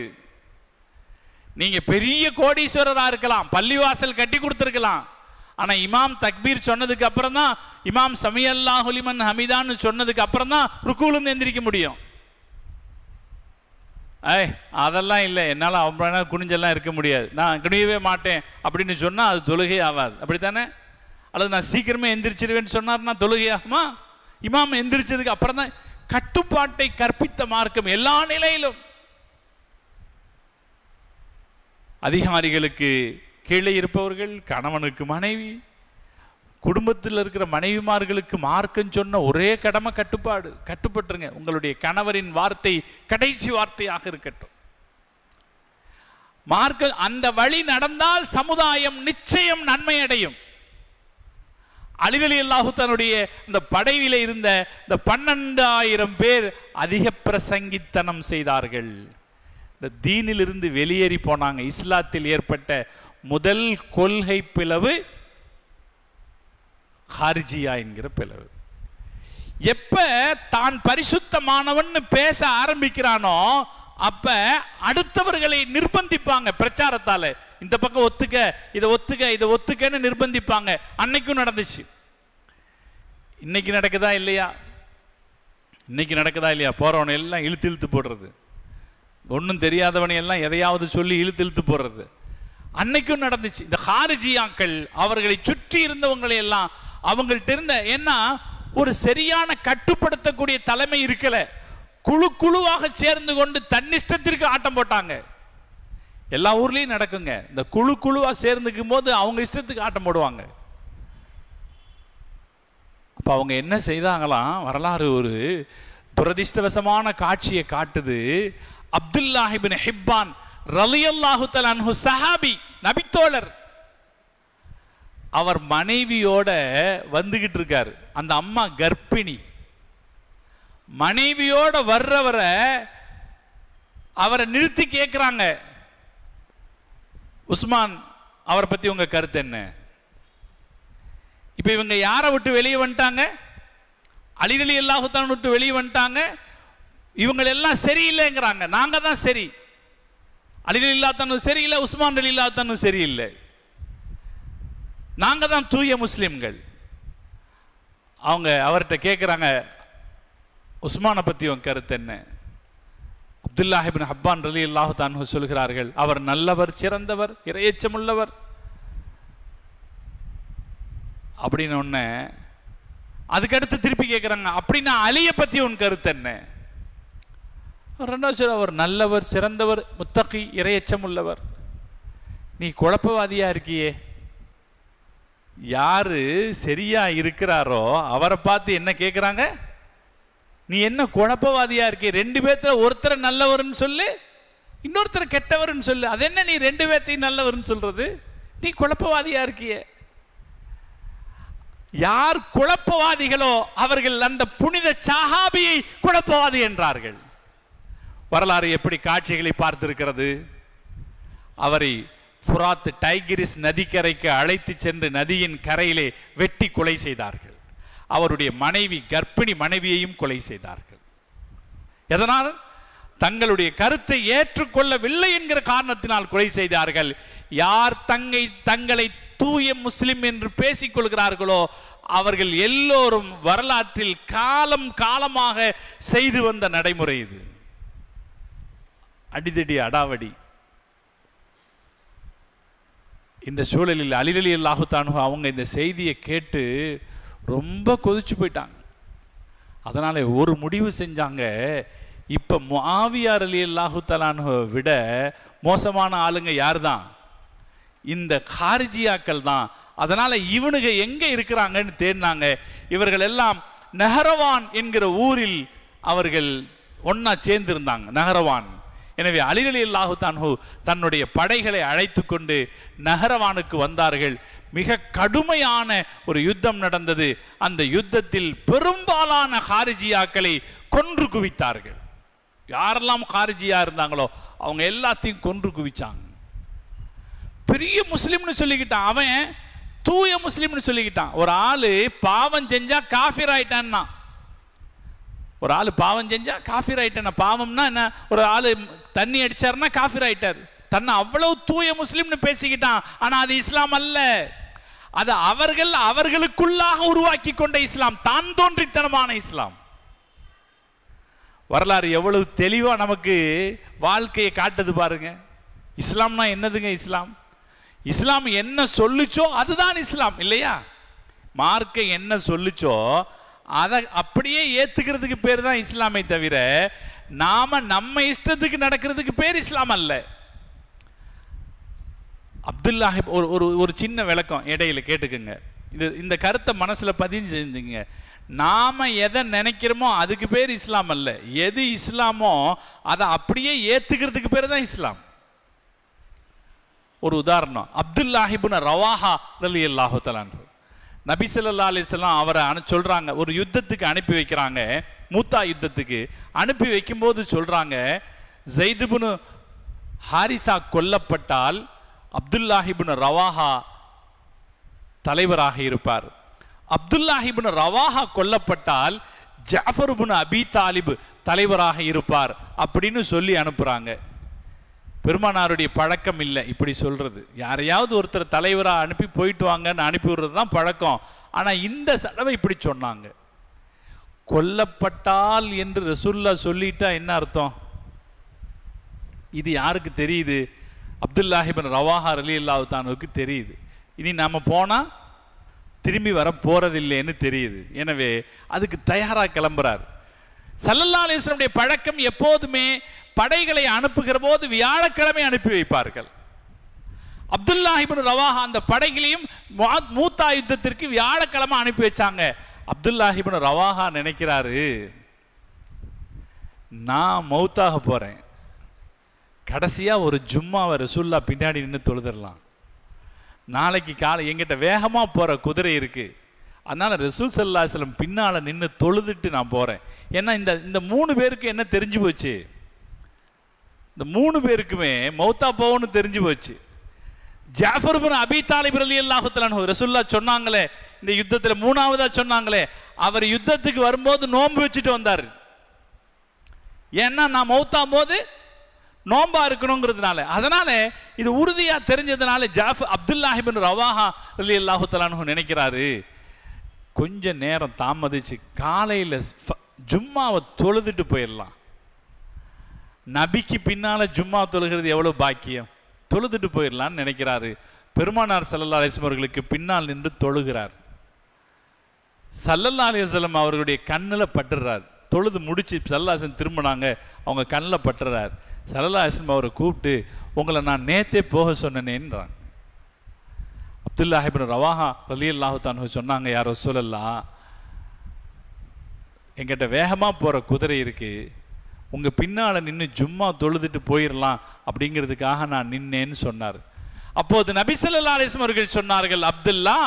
நீங்க பெரிய கோடீஸ்வரரா இருக்கலாம், பள்ளிவாசல் கட்டி கொடுத்திருக்கலாம், ஆனா இமாம் தக்பீர் சொன்னதுக்கு அப்புறம் தான், இமாம் சமியல்லாஹு லிமன் ஹமிதான்னு சொன்னதுக்கு அப்புறம் தான் ருக்குல எந்திரிக்க முடியும். அதெல்லாம் இல்லை, என்னால் அவ்வளோ குனிஞ்செல்லாம் இருக்க முடியாது, நான் குனியவே மாட்டேன் அப்படின்னு சொன்னால் அது தொழுகை ஆகாது, அப்படித்தானே? அல்லது நான் சீக்கிரமே எந்திரிச்சிருவேன்னு சொன்னார்னா தொழுகை ஆகுமா? இமாம் எந்திரிச்சதுக்கு அப்புறம் தான். கட்டுப்பாட்டை கற்பித்த மார்க்கம் எல்லா நிலையிலும். அதிகாரிகளுக்கு கீழே இருப்பவர்கள், கணவனுக்கு மனைவி, குடும்பத்தில் இருக்கிற மனைவிமார்களுக்கு மார்க்கம் சொன்ன ஒரே கடமை கட்டுப்பாடு. கட்டுப்பட்டுருங்க. உங்களுடைய கணவரின் வார்த்தை கடைசி வார்த்தையாக இருக்கட்டும். மார்க்க அந்த வழி நடந்தால் சமுதாயம் நிச்சயம் நன்மை அடையும். அலி ரலியல்லாஹு தன்னுடைய இந்த படையில இருந்த இந்த 12,000 பேர் அதிக பிரசங்கித்தனம் செய்தார்கள். இந்த தீனிலிருந்து வெளியேறி போனாங்க. இஸ்லாத்தில் ஏற்பட்ட முதல் கொள்கை பிளவு ஹாரிஜியா என்கிற பிளவு. எப்ப தான் பரிசுத்தமானவன் பேச ஆரம்பிக்கிறானோ அப்ப அடுத்தவர்களை நிர்பந்திப்பாங்க பிரச்சாரத்தால. இந்த பக்கம் ஒத்துக்க, இதை ஒத்துக்க, இதை ஒத்துக்கன்னு நிர்பந்திப்பாங்க. அன்னைக்கும் நடந்துச்சு. இன்னைக்கு நடக்குதா இல்லையா? இன்னைக்கு நடக்குதா இல்லையா? போறவனை எல்லாம் இழுத்து இழுத்து போடுறது, ஒன்றும் தெரியாதவனை எல்லாம் எதையாவது சொல்லி இழுத்து இழுத்து போடுறது அன்னைக்கும் நடந்துச்சு. இந்த ஹாரிஜியாக்கள் அவர்களை சுற்றி இருந்தவங்களை எல்லாம் அவங்கள்ட்ட இருந்த, ஏன்னா ஒரு சரியான கட்டுப்படுத்தக்கூடிய தலைமை இருக்கல. குழு குழுவாக சேர்ந்து கொண்டு தன்னிஷ்டத்திற்கு ஆட்டம் போட்டாங்க. எல்லா ஊர்லயும் நடக்குங்க. இந்த குழு குழுவா சேர்ந்துக்கும் போது அவங்க இஷ்டத்துக்கு ஆட்டம் போடுவாங்க. அப்ப அவங்க என்ன செய்தாங்களாம், வரலாறு ஒரு துரதிஷ்டவசமான காட்சியை காட்டுது. அப்துல்லாஹ் இப்னு ஹிப்பான் ரலியல்லாஹு தஆலா அன்ஹு சஹாபி, நபித்தோழர், அவர் மனைவியோட வந்துகிட்டு இருக்காரு. அந்த அம்மா கர்ப்பிணி. மனைவியோட வர்றவரை அவரை நிறுத்தி கேட்கிறாங்க, உஸ்மான் அவரை பத்தி உங்க கருத்து என்ன? இப்ப இவங்க யாரை விட்டு வெளியே வந்துட்டாங்க? அலி ரலியல்லாஹு தஆலா விட்டு வெளியே வந்துட்டாங்க. இவங்க எல்லாம் சரியில்லைங்கிறாங்க. நாங்க தான் சரி. அலி ரலியல்லாஹு தஆலா சரியில்லை, உஸ்மான் ரலியல்லாஹு தஆலா சரியில்லை, நாங்க தான் தூய முஸ்லிம்கள். அவங்க அவர்கிட்ட கேட்கிறாங்க, உஸ்மானை பத்தி உன் கருத்து என்ன? அப்துல்லாஹ் இப்னு ஹப்பான் ரலியல்லாஹு தஆலா சொல்கிறார்கள், அவர் நல்லவர், சிறந்தவர், இறையச்சமுள்ளவர் அப்படின்னு ஒண்ணு. அதுக்கடுத்து திருப்பி கேட்கிறாங்க, அப்படின்னா அலியை பத்தி உன் கருத்து என்ன? ரெண்டாவது சொல்ல, அவர் நல்லவர், சிறந்தவர், முத்தகி, இறையச்சம் உள்ளவர். நீ குழப்பவாதியா இருக்கியே. யாரு சரியா இருக்கிறாரோ அவரை பார்த்து என்ன கேட்கிறாங்க, நீ என்ன குழப்பவாதியா இருக்கிய? 2 பேர்த்துல ஒருத்தரை நல்லவர்னு சொல்லு, இன்னொருத்தர் கெட்டவர்னு சொல்லு. அது என்ன நீ 2 பேர்த்தையும் நல்லவர்னு சொல்றது? நீ குழப்பவாதியா இருக்கிய. யார் குழப்பவாதிகளோ அவர்கள் அந்த புனித சஹாபியை குழப்பவாதி என்றார்கள். வரலாறு எப்படி காட்சிகளை பார்த்திருக்கிறது. அவரை ஃபுராத் டைகிரிஸ் நதிக்கரைக்கு அழைத்து சென்று நதியின் கரையிலே வெட்டி கொலை செய்தார்கள். அவருடைய மனைவி, கர்ப்பிணி மனைவியையும் கொலை செய்தார்கள். எதனால்? தங்களுடைய கருத்தை ஏற்றுக்கொள்ளவில்லை என்கிற காரணத்தினால் கொலை செய்தார்கள். யார் தங்களை தூய முஸ்லிம் என்று பேசிக் கொள்கிறார்களோ அவர்கள் எல்லோரும் வரலாற்றில் காலம் காலமாக செய்து வந்த நடைமுறை இது. அடிதடி, அடாவடி. இந்த சூழலில் அலி ரலியல்லாஹு தஆலா அவங்க இந்த செய்தியை கேட்டு ரொம்ப கொதிச்சு போயிட்டாங்க. அதனால ஒரு முடிவு செஞ்சாங்க, இப்ப முஆவியா ரலியல்லாஹு தஆலாவை விட மோசமான ஆளுங்க யார் தான்? இந்த ஹாரிஜியாக்கள் தான். அதனால இவனுங்க எங்க இருக்கிறாங்கன்னு தேடினாங்க. இவர்கள் எல்லாம் நஹரவான் என்கிற ஊரில் அவர்கள் ஒன்னா சேர்ந்திருந்தாங்க, நஹரவான். எனவே அலி ரலியல்லாஹு தஆலா தன்னுடைய படைகளை அழைத்து கொண்டு நஹரவானுக்கு வந்தார்கள். மிக கடுமையான ஒரு யுத்தம் நடந்தது. அந்த யுத்தத்தில் பெரும்பாலான ஹாரிஜியாக்களை கொன்று குவித்தார்கள். யாரெல்லாம் ஹாரிஜியா இருந்தாங்களோ அவங்க எல்லாத்தையும் கொன்று குவிச்சாங்க. பெரிய முஸ்லிம்னு சொல்லிக்கிட்டான், அவன் தூய முஸ்லிம்னு சொல்லிக்கிட்டான். ஒரு ஆளு பாவம் செஞ்சா காஃபிர் ஆயிட்டான்னா, ஒரு ஆளு பாவம் செஞ்சா காஃபிர் ஆயிட்டான. பாவம்னா என்ன? ஒரு ஆளு தண்ணி அடிச்சாருன்னா காஃபிர் ஆயிட்டார். தன்னை அவ்வளவு தூய முஸ்லிம்னு பேசிக்கிட்டான். ஆனா அது இஸ்லாம் அல்ல. அது அவர்களுக்குள்ளாக உருவாக்கி கொண்ட இஸ்லாம், தான் தோன்றித்தனமான இஸ்லாம். வரலாறு எவ்வளவு தெளிவா நமக்கு வாழ்க்கையை காட்டுது பாருங்க. இஸ்லாம்னா என்னதுங்க? இஸ்லாம் என்ன சொல்லுச்சோ அதுதான் இஸ்லாம், இல்லையா? மார்க்க என்ன சொல்லுச்சோ அதை அப்படியே ஏத்துக்கிறதுக்கு பேர் தான் இஸ்லாமை தவிர நாம நம்ம இஷ்டத்துக்கு நடக்கிறதுக்கு பேர் இஸ்லாம் அல்ல. அப்துல்லாஹ் ஒரு சின்ன விளக்கம் இடையில கேட்டுக்குங்க. இந்த கருத்தை மனசுல பதிஞ்சு செஞ்சுங்க. நாம எதை நினைக்கிறோமோ அதுக்கு பேர் இஸ்லாம் அல்ல. எது இஸ்லாமோ அதை அப்படியே ஏத்துக்கிறதுக்கு பேர் தான் இஸ்லாம். ஒரு உதாரணம், அப்துல்லாஹ் இப்னு ரவாஹா ரலியல்லாஹு தஆலா அன்ஹு. நபி ஸல்லல்லாஹு அலைஹி வஸல்லம் அவரை சொல்றாங்க, ஒரு யுத்தத்துக்கு அனுப்பி வைக்கிறாங்க, மூத்தா யுத்தத்துக்கு அனுப்பி வைக்கும்போது சொல்றாங்க, ஸைத் இப்னு ஹாரிஸா கொல்லப்பட்டால் அப்துல்லாஹ் இப்னு ரவாஹா தலைவராக இருப்பார். அப்துல்லாஹ் இப்னு ரவாஹா கொல்லப்பட்டால் ஜாஃபர் இப்னு அபி தாலிப் தலைவராக இருப்பார் அப்படின்னு சொல்லி அனுப்புறாங்க. பெருமானாருடைய பழக்கம் இல்லை இப்படி சொல்றது. யாரையாவது ஒருத்தர் தலைவராக அனுப்பி போயிட்டு வாங்கன்னு அனுப்பி விடுறது தான் பழக்கம். ஆனால் இந்த தடவை இப்படி சொன்னாங்க. கொல்லப்பட்டால் என்று ரசூலுல்லாஹ் சொல்லிட்டா என்ன அர்த்தம்? இது யாருக்கு தெரியுது? அப்துல்லாஹ் இப்னு ரவாஹா ரலியல்லாஹு தஆலாவுக்கு தெரியுது. இனி நாம போனால் திரும்பி வர போறதில்லைன்னு தெரியுது. எனவே அதுக்கு தயாராக கிளம்புறார். ஸல்லல்லாஹு அலைஹி வஸல்லம் பழக்கம் எப்போதுமே படைகளை அனுப்புகிற போது வியாழக்கிழமை அனுப்பி வைப்பார்கள். அப்துல்லாஹ் இப்னு ரவாஹா அந்த படைகளையும் மூத்தா யுத்தத்திற்கு வியாழக்கிழமை அனுப்பி வச்சாங்க. அப்துல்லாஹ் இப்னு ரவாஹா நினைக்கிறாரு, நான் மௌத்தாக போறேன், கடைசியா ஒரு ஜும்மாவை ரசூலுல்லாஹ் பின்னாடி நின்று தொழுதரலாம், நாளைக்கு காலை எங்கிட்ட வேகமா போற குதிரை இருக்கு, அதனால ரசூல் ஸல்லல்லாஹு அலைஹி வஸல்லம் பின்னால நின்று தொழுதுட்டு நான் போறேன். ஏன்னா இந்த 3 பேருக்கு என்ன தெரிஞ்சு போச்சு? இந்த 3 பேருக்குமே மௌத்தா போவோன்னு தெரிஞ்சு போச்சு. ஜாஃபர் இப்னு அபி தாலிப் ரலியல்லாஹு தஆலா அன்ஹு ரசூலுல்லாஹ் சொன்னாங்களே, இந்த யுத்தத்தில் 3ஆவதா சொன்னாங்களே, அவர் யுத்தத்துக்கு வரும்போது நோன்பு வச்சுட்டு வந்தார். ஏன்னா நான் மௌத்தா போது நோன்பா இருக்கணுங்கிறதுனால. அதனால இது உறுதியா தெரிஞ்சதுனால அப்துல்லாஹ் இப்னு ரவாஹா ரலியல்லாஹு தஆலா அன்ஹு நினைக்கிறாரு, கொஞ்ச நேரம் தாமதிச்சு காலையில் ஜும்மாவை தொழுதுட்டு போயிடலாம். நபிக்கு பின்னால ஜும்மா தொழுகிறது எவ்வளவு பாக்கியம், தொழுதுட்டு போயிடலான்னு நினைக்கிறாரு. பெருமானார் ஸல்லல்லாஹு அலைஹி வஸல்லம் அவர்களுக்கு பின்னால் நின்று தொழுகிறார். ஸல்லல்லாஹு அலைஹி வஸல்லம் அவர்களுடைய கண்ணில் பட்டுறார். தொழுது முடிச்சு ஸல்லல்லாஹு அலைஹி வஸல்லம் திரும்பினாங்க, அவங்க கண்ணில் பட்டுறார். ஸல்லல்லாஹு அலைஹி வஸல்லம் அவரை கூப்பிட்டு, உங்களை நான் நேத்தே போக சொன்னேன்றாங்க. அப்துல்லாஹ் இப்னு ரவாஹா ரலியல்லாஹு தஆலா அன்ஹு சொன்னாங்க, யா ரசூலல்லாஹ், என்கிட்ட வேகமாக போகிற குதிரை இருக்கு, உங்கள் பின்னால் நின்று ஜும்மா தொழுதுட்டு போயிடலாம் அப்படிங்கிறதுக்காக நான் நின்னேன்னு சொன்னார். அப்போது நபி ஸல்லல்லாஹு அலைஹி வஸல்லம் அவர்கள் சொன்னார்கள், அப்துல்லா,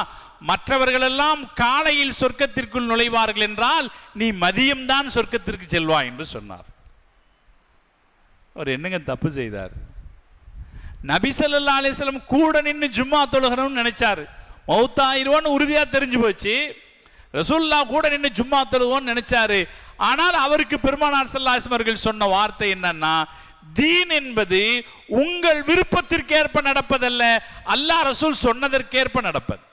மற்றவர்களெல்லாம் காலையில் சொர்க்கத்திற்குள் நுழைவார்கள் என்றால் நீ மதியம்தான் சொர்க்கத்திற்கு செல்வாய் என்று சொன்னார். அவர் என்னங்க தப்பு செய்தார்? நபி ஸல்லல்லாஹு அலைஹி வஸல்லம் கூட நின்று ஜும்மா தொழுகிறோம்னு நினைச்சாரு. மௌத்தாயிருவோன்னு உறுதியாக தெரிஞ்சு போச்சு. ரசூலுல்லாஹ் கூட நின்று ஜும்மா தொழுவோன்னு நினைச்சாரு. ஆனால் அவருக்கு பெருமானார் ஸல்லல்லாஹு அலைஹி வஸல்லம் அவர்கள் சொன்ன வார்த்தை என்னன்னா, தீன் என்பது உங்கள் விருப்பத்திற்கேற்ப நடப்பதல்ல, அல்லாஹ் ரசூல் சொன்னதற்கேற்ப நடப்பது.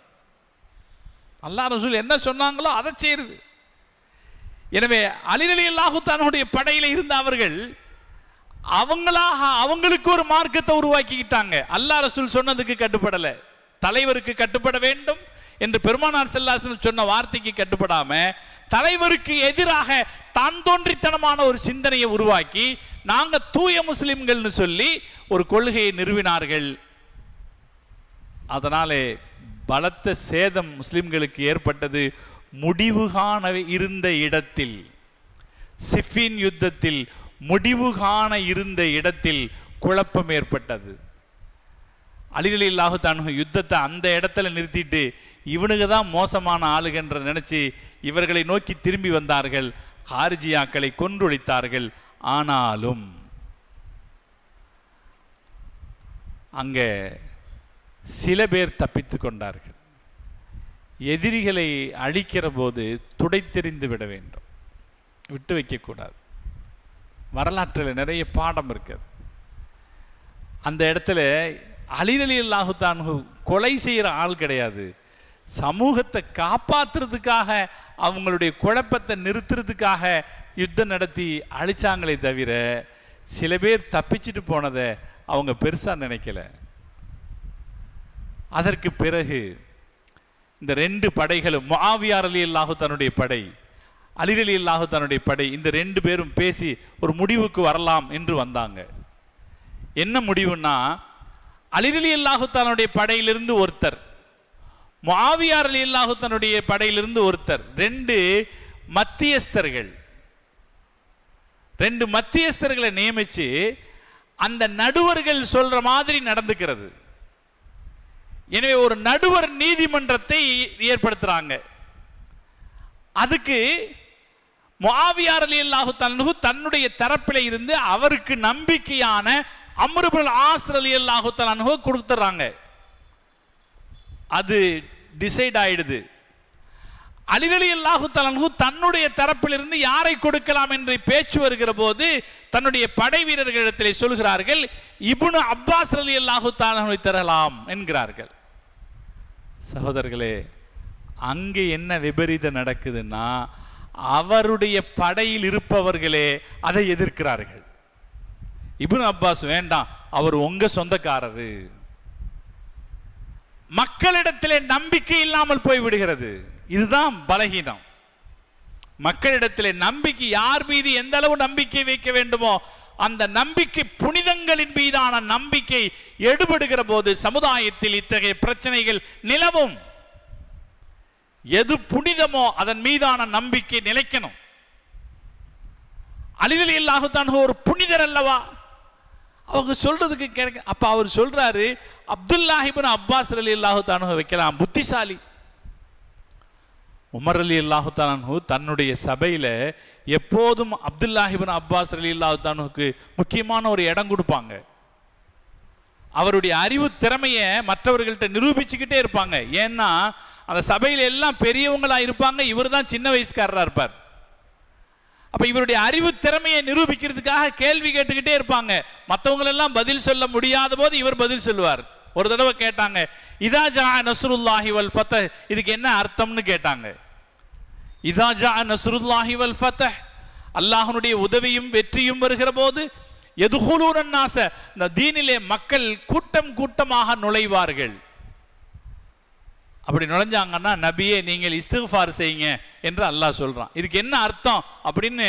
அல்லாஹ் ரசூல் என்ன சொன்னாங்களோ அதை செய்யுது. எனவே அலி ரலியல்லாஹு தஆலாவுடைய படையில இருந்த அவர்கள் அவங்களுக்கு ஒரு மார்க்கத்தை உருவாக்கிக்கிட்டாங்க. அல்லாஹ் ரசூல் சொன்னதுக்கு கட்டுப்படல, தலைவருக்கு கட்டுப்பட வேண்டும் என்று பெருமானார் ஸல்லல்லாஹு அலைஹி வஸல்லம் சொன்ன வார்த்தைக்கு கட்டுப்படாம தலைவருக்கு எதிராக தான் தோன்றித்தனமான ஒரு சிந்தனையை உருவாக்கி நாங்க தூய முஸ்லிம்கள்னு சொல்லி ஒரு கொள்கையை நிறுவினார்கள். அதனாலே பலத்த சேதம் முஸ்லிம்களுக்கு ஏற்பட்டது. முடிவு காண இருந்த இடத்தில், சிஃபின் யுத்தத்தில் முடிவு காண இருந்த இடத்தில் குழப்பம் ஏற்பட்டது. அலி ரலியல்லாஹு தஆலா யுத்தத்தை அந்த இடத்துல நிறுத்திட்டு இவனுக்கு தான் மோசமான ஆளுகன்ற நினைச்சு இவர்களை நோக்கி திரும்பி வந்தார்கள். ஹாரிஜியாக்களை கொன்றொழித்தார்கள். ஆனாலும் அங்கே சில பேர் தப்பித்து கொண்டார்கள். எதிரிகளை அழிக்கிற போது துடைத்தெறிந்து விட வேண்டும், விட்டு வைக்கக்கூடாது. வரலாற்றில் நிறைய பாடம் இருக்குது. அந்த இடத்துல அலி ரலியல்லாஹு தஆலா கொலை செய்கிற ஆள் கிடையாது, சமூகத்தை காப்பாற்றுறதுக்காக அவங்களுடைய குழப்பத்தை நிறுத்துறதுக்காக யுத்தம் நடத்தி அழிச்சாங்களே தவிர சில பேர் தப்பிச்சுட்டு போனதை அவங்க பெருசா நினைக்கல. அதற்கு பிறகு இந்த 2 படைகளும், முஆவியா ரலியல்லாஹு தன்னுடைய படை, அலி ரலியல்லாஹு தன்னுடைய படை, இந்த 2 பேரும் பேசி ஒரு முடிவுக்கு வரலாம் என்று வந்தாங்க. என்ன முடிவுன்னா, அலி ரலியல்லாஹு தன்னுடைய படையிலிருந்து ஒருத்தர், முஆவியா ரலியல்லாஹு தன்னுடைய படையிலிருந்து ஒருத்தர், 2 மத்தியஸ்தர்கள், 2 மத்தியஸ்தர்களை நியமிச்சு அந்த நடுவர்கள் சொல்ற மாதிரி நடந்துக்கிறது. எனவே ஒரு நடுவர் நீதிமன்றத்தை ஏற்படுத்துறாங்க. அதுக்கு முஆவியா ரலியல்லாஹு தஆலா தன்னுடைய தரப்பில் இருந்து அவருக்கு நம்பிக்கையான அம்ர் இப்னுல் ஆஸ் ரலியல்லாஹு தஆலா கொடுத்துறாங்க. அது டிசைட் ஆயிடுது. அலி ரலியல்லாஹு தஆலா தன்னுடைய தரப்பிலிருந்து யாரை கொடுக்கலாம் என்று பேச்சு வருகிற போது தன்னுடைய படை வீரர்களிடத்தில் சொல்கிறார்கள், இப்னு அப்பாஸ் ரலியல்லாஹு தஆலாவை தரலாம் என்கிறார்கள். சகோதரர்களே, அங்கே என்ன விபரீதம் நடக்குதுன்னா, அவருடைய படையில் இருப்பவர்களே அதை எதிர்க்கிறார்கள். இப்னு அப்பாஸ் வேண்டாம், அவர் உங்க சொந்தக்காரரு. மக்களிடத்திலே நம்பிக்கை இல்லாமல் போய்விடுகிறது. இதுதான் பலகீனம். மக்களிடத்திலே நம்பிக்கை, யார் மீது எந்த அளவு நம்பிக்கை வைக்க வேண்டுமோ அந்த நம்பிக்கை, புனிதங்களின் மீதான நம்பிக்கை எடுபடுகிற போது சமுதாயத்தில் இத்தகைய பிரச்சனைகள் நிலவும். எது புனிதமோ அதன் மீதான நம்பிக்கை நிலைக்கணும். அலி ரலியல்லாஹு தஆலா ஒரு புனிதர் அல்லவா? அவங்க சொல்றதுக்கு கேட்க. அப்ப அவர் சொல்றாரு, அப்துல்லாஹ் இப்னு அப்பாஸ் ரலியல்லாஹு தஆலா வைக்கலாம், புத்திசாலி. உமர் ரலியல்லாஹு தஆலா தன்னுடைய சபையில எப்போதும் அப்துல்லாஹ் இப்னு அப்பாஸ் ரலியல்லாஹு தஆலாவுக்கு முக்கியமான ஒரு இடம் கொடுப்பாங்க. அவருடைய அறிவு திறமையை மற்றவர்கள்ட்ட நிரூபிச்சுக்கிட்டே இருப்பாங்க. ஏன்னா அந்த சபையில எல்லாம் பெரியவங்களா இருப்பாங்க, இவர் தான் சின்ன வயசுக்காரரா இருப்பார். அப்ப இவருடைய அறிவு திறமையை நிரூபிக்கிறதுக்காக கேள்வி கேட்டுக்கிட்டே இருப்பாங்க. மற்றவங்க எல்லாம் பதில் சொல்ல முடியாத போது இவர் பதில் சொல்லுவார். ஒரு தடவை கேட்டாங்க, இதா ஜா நஸ்ருல்லாஹி வல் ஃபத்ஹ், இதுக்கு என்ன அர்த்தம்னு கேட்டாங்க. இதா ஜா நஸ்ருல்லாஹி வல் ஃபத்ஹ், அல்லாஹ்வுடைய உதவியும் வெற்றியும் வருகிற போது யதுகுலூன நாஸ, இந்த தீனிலே மக்கள் கூட்டம் கூட்டமாக நுழைவார்கள். அப்படி நுழைஞ்சாங்கன்னா நபியே நீங்கள் இஸ்திக்ஃபார் செய்யுங்க என்று அல்லாஹ் சொல்றான். இதுக்கு என்ன அர்த்தம் அப்படின்னு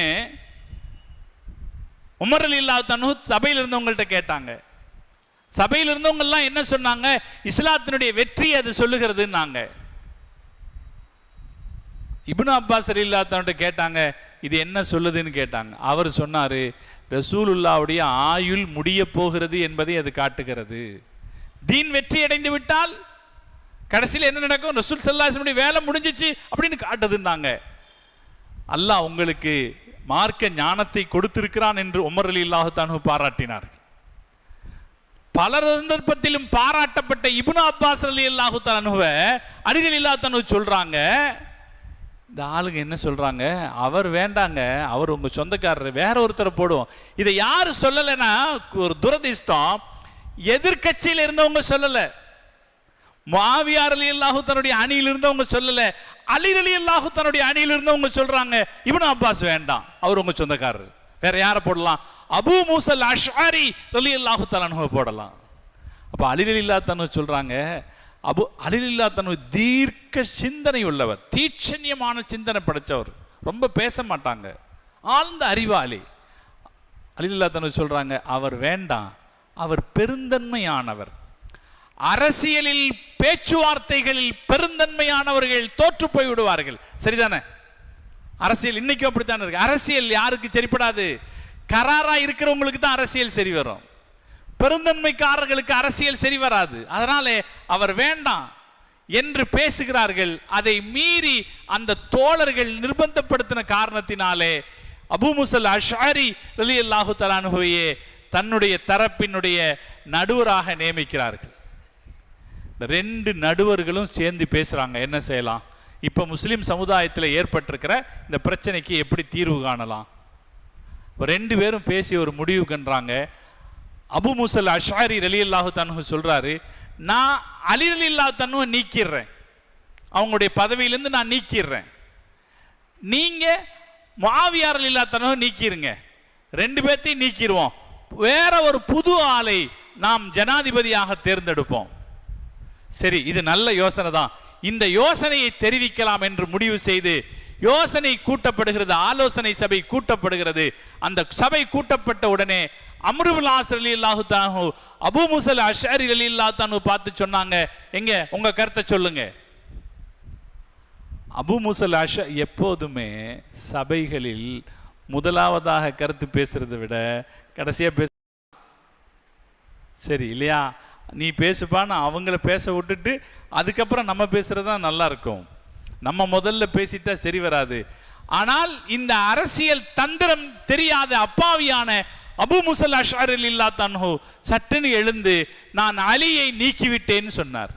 உமர் ரலியல்லாஹு தஆலா சபையில் இருந்தவங்கள்ட்ட கேட்டாங்க. சபையில் இருந்தவங்க எல்லாம் என்ன சொன்னாங்க? இஸ்லாத்தினுடைய வெற்றி அது சொல்லுகிறதுன்னாங்க. இப்னு அப்பாஸ் ரலியல்லாஹு தஆலா கேட்டாங்க, இது என்ன சொல்லுதுன்னு கேட்டாங்க. அவர் சொன்னாரு, ரசூலுல்லாஹ்வுடைய ஆயுள் முடிய போகிறது என்பதை அது காட்டுகிறது. தீன் வெற்றி அடைந்து விட்டால் கடைசியில் என்ன நடக்கும்? ரசூல் ஸல்லல்லாஹு அலைஹி வஸல்லம் வேலை முடிஞ்சிச்சு அப்படின்னு காட்டுதுன்னாங்க. அல்லாஹ் உங்களுக்கு மார்க்க ஞானத்தை கொடுத்திருக்கிறான் என்று உமர் ரலியல்லாஹு தஆலா பாராட்டினார். பல சந்தர்ப்பத்திலும் பாராட்டப்பட்ட இப்னு அப்பாஸ் ரலியல்லாஹு தஆலாவை அலி ரலியல்லாஹு தஆலா சொல்றாங்க, இந்த ஆளுங்க என்ன சொல்றாங்க, அவர் வேண்டாங்க, அவர் உங்க சொந்தக்காரர், வேற ஒருத்தரை போடுவோம். இதை யாரு சொல்லலைன்னா ஒரு துரதிர்ஷ்டம், எதிர்கட்சியில் இருந்தவங்க சொல்லல, முஆவியா ரலியல்லாஹு தன்னுடைய அணியில் இருந்தவங்க சொல்லல, அலி ரலியல்லாஹு தன்னுடைய அணியில் இருந்தவங்க சொல்றாங்க இப்னு அப்பாஸ் வேண்டாம், அவர் உங்க சொந்தக்காரர், வேற யாரை போடலாம்? அபூ மூஸல் அஷ்அரி ரலியல்லாஹு தஆலா போடலாம். அப்ப அலி ரலியல்லாஹு தஆலா சொல்றாங்க, அலி ரலியல்லாஹு தஆலா தீர்க்க சிந்தனை உள்ளவர், தீட்சண்யமான சிந்தனை படைச்சவர், ரொம்ப பேச மாட்டாங்க, ஆழ்ந்த அறிவாளி. அலி ரலியல்லாஹு தஆலா சொல்றாங்க, அவர் வேண்டாம், அவர் பெருந்தன்மையானவர். அரசியலில் பேச்சுவார்த்தைகளில் பெருந்தன்மையானவர்கள் தோற்று போய் விடுவார்கள். சரிதானே? அரசியல் இன்னைக்கும் அப்படித்தான் இருக்கு. அரசியல் யாருக்கு சரிப்படாது? கராரா இருக்கிறவங்களுக்கு தான் அரசியல் சரி வரும். பெருந்தன்மைக்காரர்களுக்கு அரசியல் சரி வராது. அதனால அவர் வேண்டாம் என்று பேசுகிறார்கள். அதை மீறி அந்த தோழர்கள் நிர்பந்தப்படுத்தின காரணத்தினாலே அபூ மூஸல் அஷ்அரி ரலியல்லாஹு தஆலா அன்ஹுவையே தன்னுடைய தரப்பினுடைய நடுவராக நியமிக்கிறார்கள். ரெண்டு நடுவர்களும் சேர்ந்து பேசுறாங்க, என்ன செய்யலாம், இப்ப முஸ்லிம் சமுதாயத்தில் ஏற்பட்டிருக்கிற இந்த பிரச்சனைக்கு எப்படி தீர்வு காணலாம். ரெண்டு பேரும் பேசி ஒரு முடிவு கண்டாங்க. அபூ மூஸல் அஷ்அரி ரலியல்லாஹு தஆலா சொல்றாரு, நான் அலி ரலியல்லாஹு தஆலா நீக்கிடுறேன், அவங்களுடைய பதவியிலிருந்து நான் நீக்கிடுறேன், நீங்க முஆவியா ரலியல்லாஹு தஆலா நீக்கிருங்க, ரெண்டு பேர்த்தையும் நீக்கிடுவோம், வேற ஒரு புது ஆளை நாம் ஜனாதிபதியாக தேர்ந்தெடுப்போம். சரி, இது நல்ல யோசனை தான், இந்த யோசனையை தெரிவிக்கலாம் என்று முடிவு செய்து யோசனை கூட்டப்படுகிறது, ஆலோசனை சபை கூட்டப்படுகிறது. அந்த சபை கூட்டப்பட்ட உடனே அம்ர் இப்னு ஆஸ் ரலியல்லாஹு தஆலா அபூ மூஸல் அஷ்அரி ரலியல்லாஹு தஆலா பார்த்து சொன்னாங்க, எங்க உங்க கருத்தை சொல்லுங்க. அபூ மூஸல் அஷ்அரி எப்போதுமே சபைகளில் முதலாவதாக கருத்து பேசுறதை விட கடைசியா பேச, சரி இல்லையா? நீ பேசுப்பான்னு அவங்கள பேச விட்டுட்டு அதுக்கப்புறம் நம்ம பேசுகிறது தான் நல்லா இருக்கும். நம்ம முதல்ல பேசிட்டா சரி வராது. ஆனால் இந்த அரசியல் தந்திரம் தெரியாத அப்பாவியான அபு முஸல் அஷ்அரி ரலியல்லாஹு அன்ஹு சட்டுன்னு எழுந்து நான் அலியை நீக்கிவிட்டேன்னு சொன்னார்.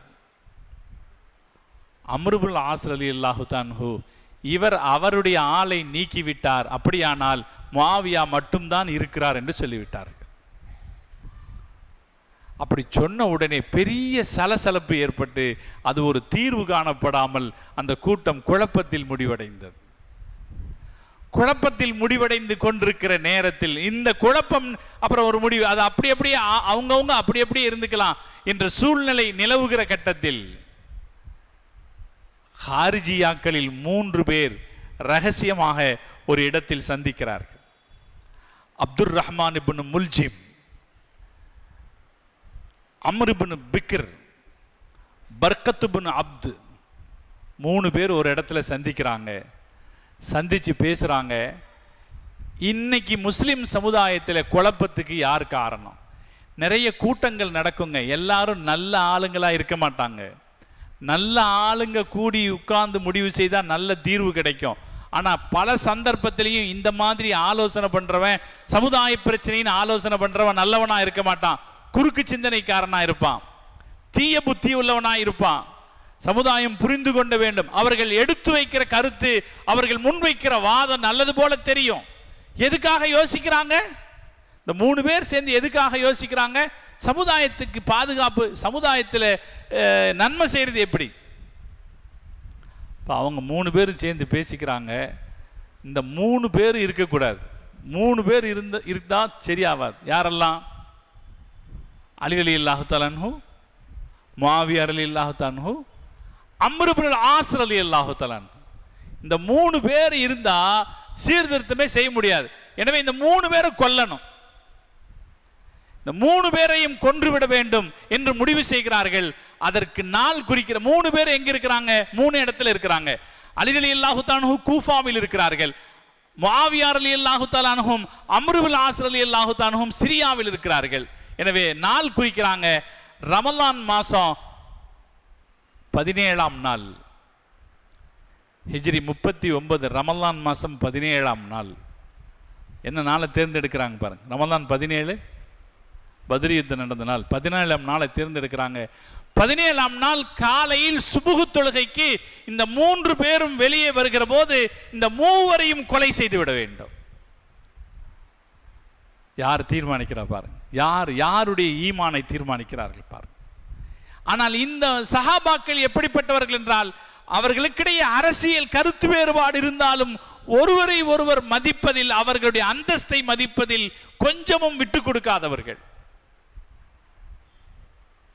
அம்ர் இப்னு ஆஸ் ரலியல்லாஹு அன்ஹு இவர் அவருடைய ஆளை நீக்கிவிட்டார், அப்படியானால் முஆவியா மட்டும்தான் இருக்கிறார் என்று சொல்லிவிட்டார்கள். அப்படி சொன்ன உடனே பெரிய சலசலப்பு ஏற்பட்டு அது ஒரு தீர்வு காணப்படாமல் அந்த கூட்டம் குழப்பத்தில் முடிவடைந்தது. குழப்பத்தில் முடிவடைந்து கொண்டிருக்கிற நேரத்தில் இந்த குழப்பம் அப்புறம் ஒரு முடிவு, அது அப்படி அப்படியே அவங்கவுங்க அப்படி அப்படியே இருந்துக்கலாம் என்ற சூழ்நிலை நிலவுகிற கட்டத்தில் ஹாரிஜியாக்களில் 3 பேர் ரகசியமாக ஒரு இடத்தில் சந்திக்கிறார்கள். அப்துர் ரஹ்மான் இப்னு முல்ஜிம், அம்ர் இப்னு பிக்ர், பர்கத் இப்னு அப்து 3 பேர் ஒரு இடத்துல சந்திக்கிறாங்க. சந்திச்சு பேசுறாங்க. இன்னைக்கு முஸ்லிம் சமுதாயத்தில் குழப்பத்துக்கு யார் காரணம்? நிறைய கூட்டங்கள் நடக்குங்க. எல்லாரும் நல்ல ஆளுங்களா இருக்க மாட்டாங்க. நல்ல ஆளுங்க கூடி உட்கார்ந்து முடிவு செய்தால் நல்ல தீர்வு கிடைக்கும். ஆனால் பல சந்தர்ப்பத்திலையும் இந்த மாதிரி ஆலோசனை பண்றவன், சமுதாய பிரச்சனைன்னு ஆலோசனை பண்றவன் நல்லவனா இருக்க மாட்டான். குறுக்கு சிந்தனைக்காரனா இருப்பான், தீய புத்தி உள்ளவனா இருப்பான். சமுதாயம் புரிந்து கொள்ள வேண்டும். அவர்கள் எடுத்து வைக்கிற கருத்து, அவர்கள் முன்வைக்கிற வாதம் நல்லது போல தெரியும். எதுக்காக யோசிக்கிறாங்க? இந்த 3 பேர் சேர்ந்து எதுக்காக யோசிக்கிறாங்க? சமுதாயத்துக்கு பாதுகாப்பு, சமுதாயத்தில் நன்மை செய்யறது எப்படி? இப்போ அவங்க 3 பேரும் சேர்ந்து பேசிக்கிறாங்க. இந்த 3 பேர் இருக்கக்கூடாது. 3 பேர் இருந்தா சரியாவாது. யாரெல்லாம்? அலி ரலியல்லாஹு தஆலா அன்ஹு, முஆவியா ரலியல்லாஹு தஆலா அன்ஹு, அம்ர் இப்னு ஆஸ் ரலியல்லாஹு தஆலா அன்ஹு. இந்த 3 பேர் இருந்தா சீர்திருத்தமே செய்ய முடியாது. எனவே இந்த 3 பேரை கொல்லணும், இந்த 3 பேரையும் கொன்றுவிட வேண்டும் என்று முடிவு செய்கிறார்கள். அதற்கு நாள் குறிக்கிற 3 பேர் எங்க இருக்கிறாங்க? 3 இடத்துல இருக்கிறாங்க. அலி ரலியல்லாஹு தஆலா அன்ஹு கூஃபாவில் இருக்கிறார்கள். முஆவியா ரலியல்லாஹு தஆலா அன்ஹும் அம்ர் இப்னு ஆஸ் ரலியல்லாஹு தஆலா அன்ஹும் சிரியாவில் இருக்கிறார்கள். எனவே நாள் குறிக்கிறாங்க. ரமலான் மாசம் 17ஆம் நாள், ஹிஜ்ரி 39, ரமலான் மாசம் 17ஆம் நாள். என்ன நாளை தேர்ந்தெடுக்கிறாங்க பாருங்க. ரமலான் 17, பத்ர் யுத்தம் நடந்த நாள். 17ஆம் நாளை தேர்ந்தெடுக்கிறாங்க. 17ஆம் நாள் காலையில் சுபுகு தொழுகைக்கு இந்த 3 பேரும் வெளியே வருகிற போது இந்த 3வரையும் கொலை செய்து விட வேண்டும். யார் தீர்மானிக்கிறா பாருங்க? யாருடைய ஈமானை தீர்மானிக்கிறார்கள் பாருங்க. ஆனால் இந்த சஹாபாக்கள் எப்படிப்பட்டவர்கள் என்றால், அவர்களுக்கிடையே அரசியல் கருத்து வேறுபாடு இருந்தாலும் ஒருவரை ஒருவர் மதிப்பதில், அவர்களுடைய அந்தஸ்தை மதிப்பதில் கொஞ்சமும் விட்டு கொடுக்காதவர்கள்.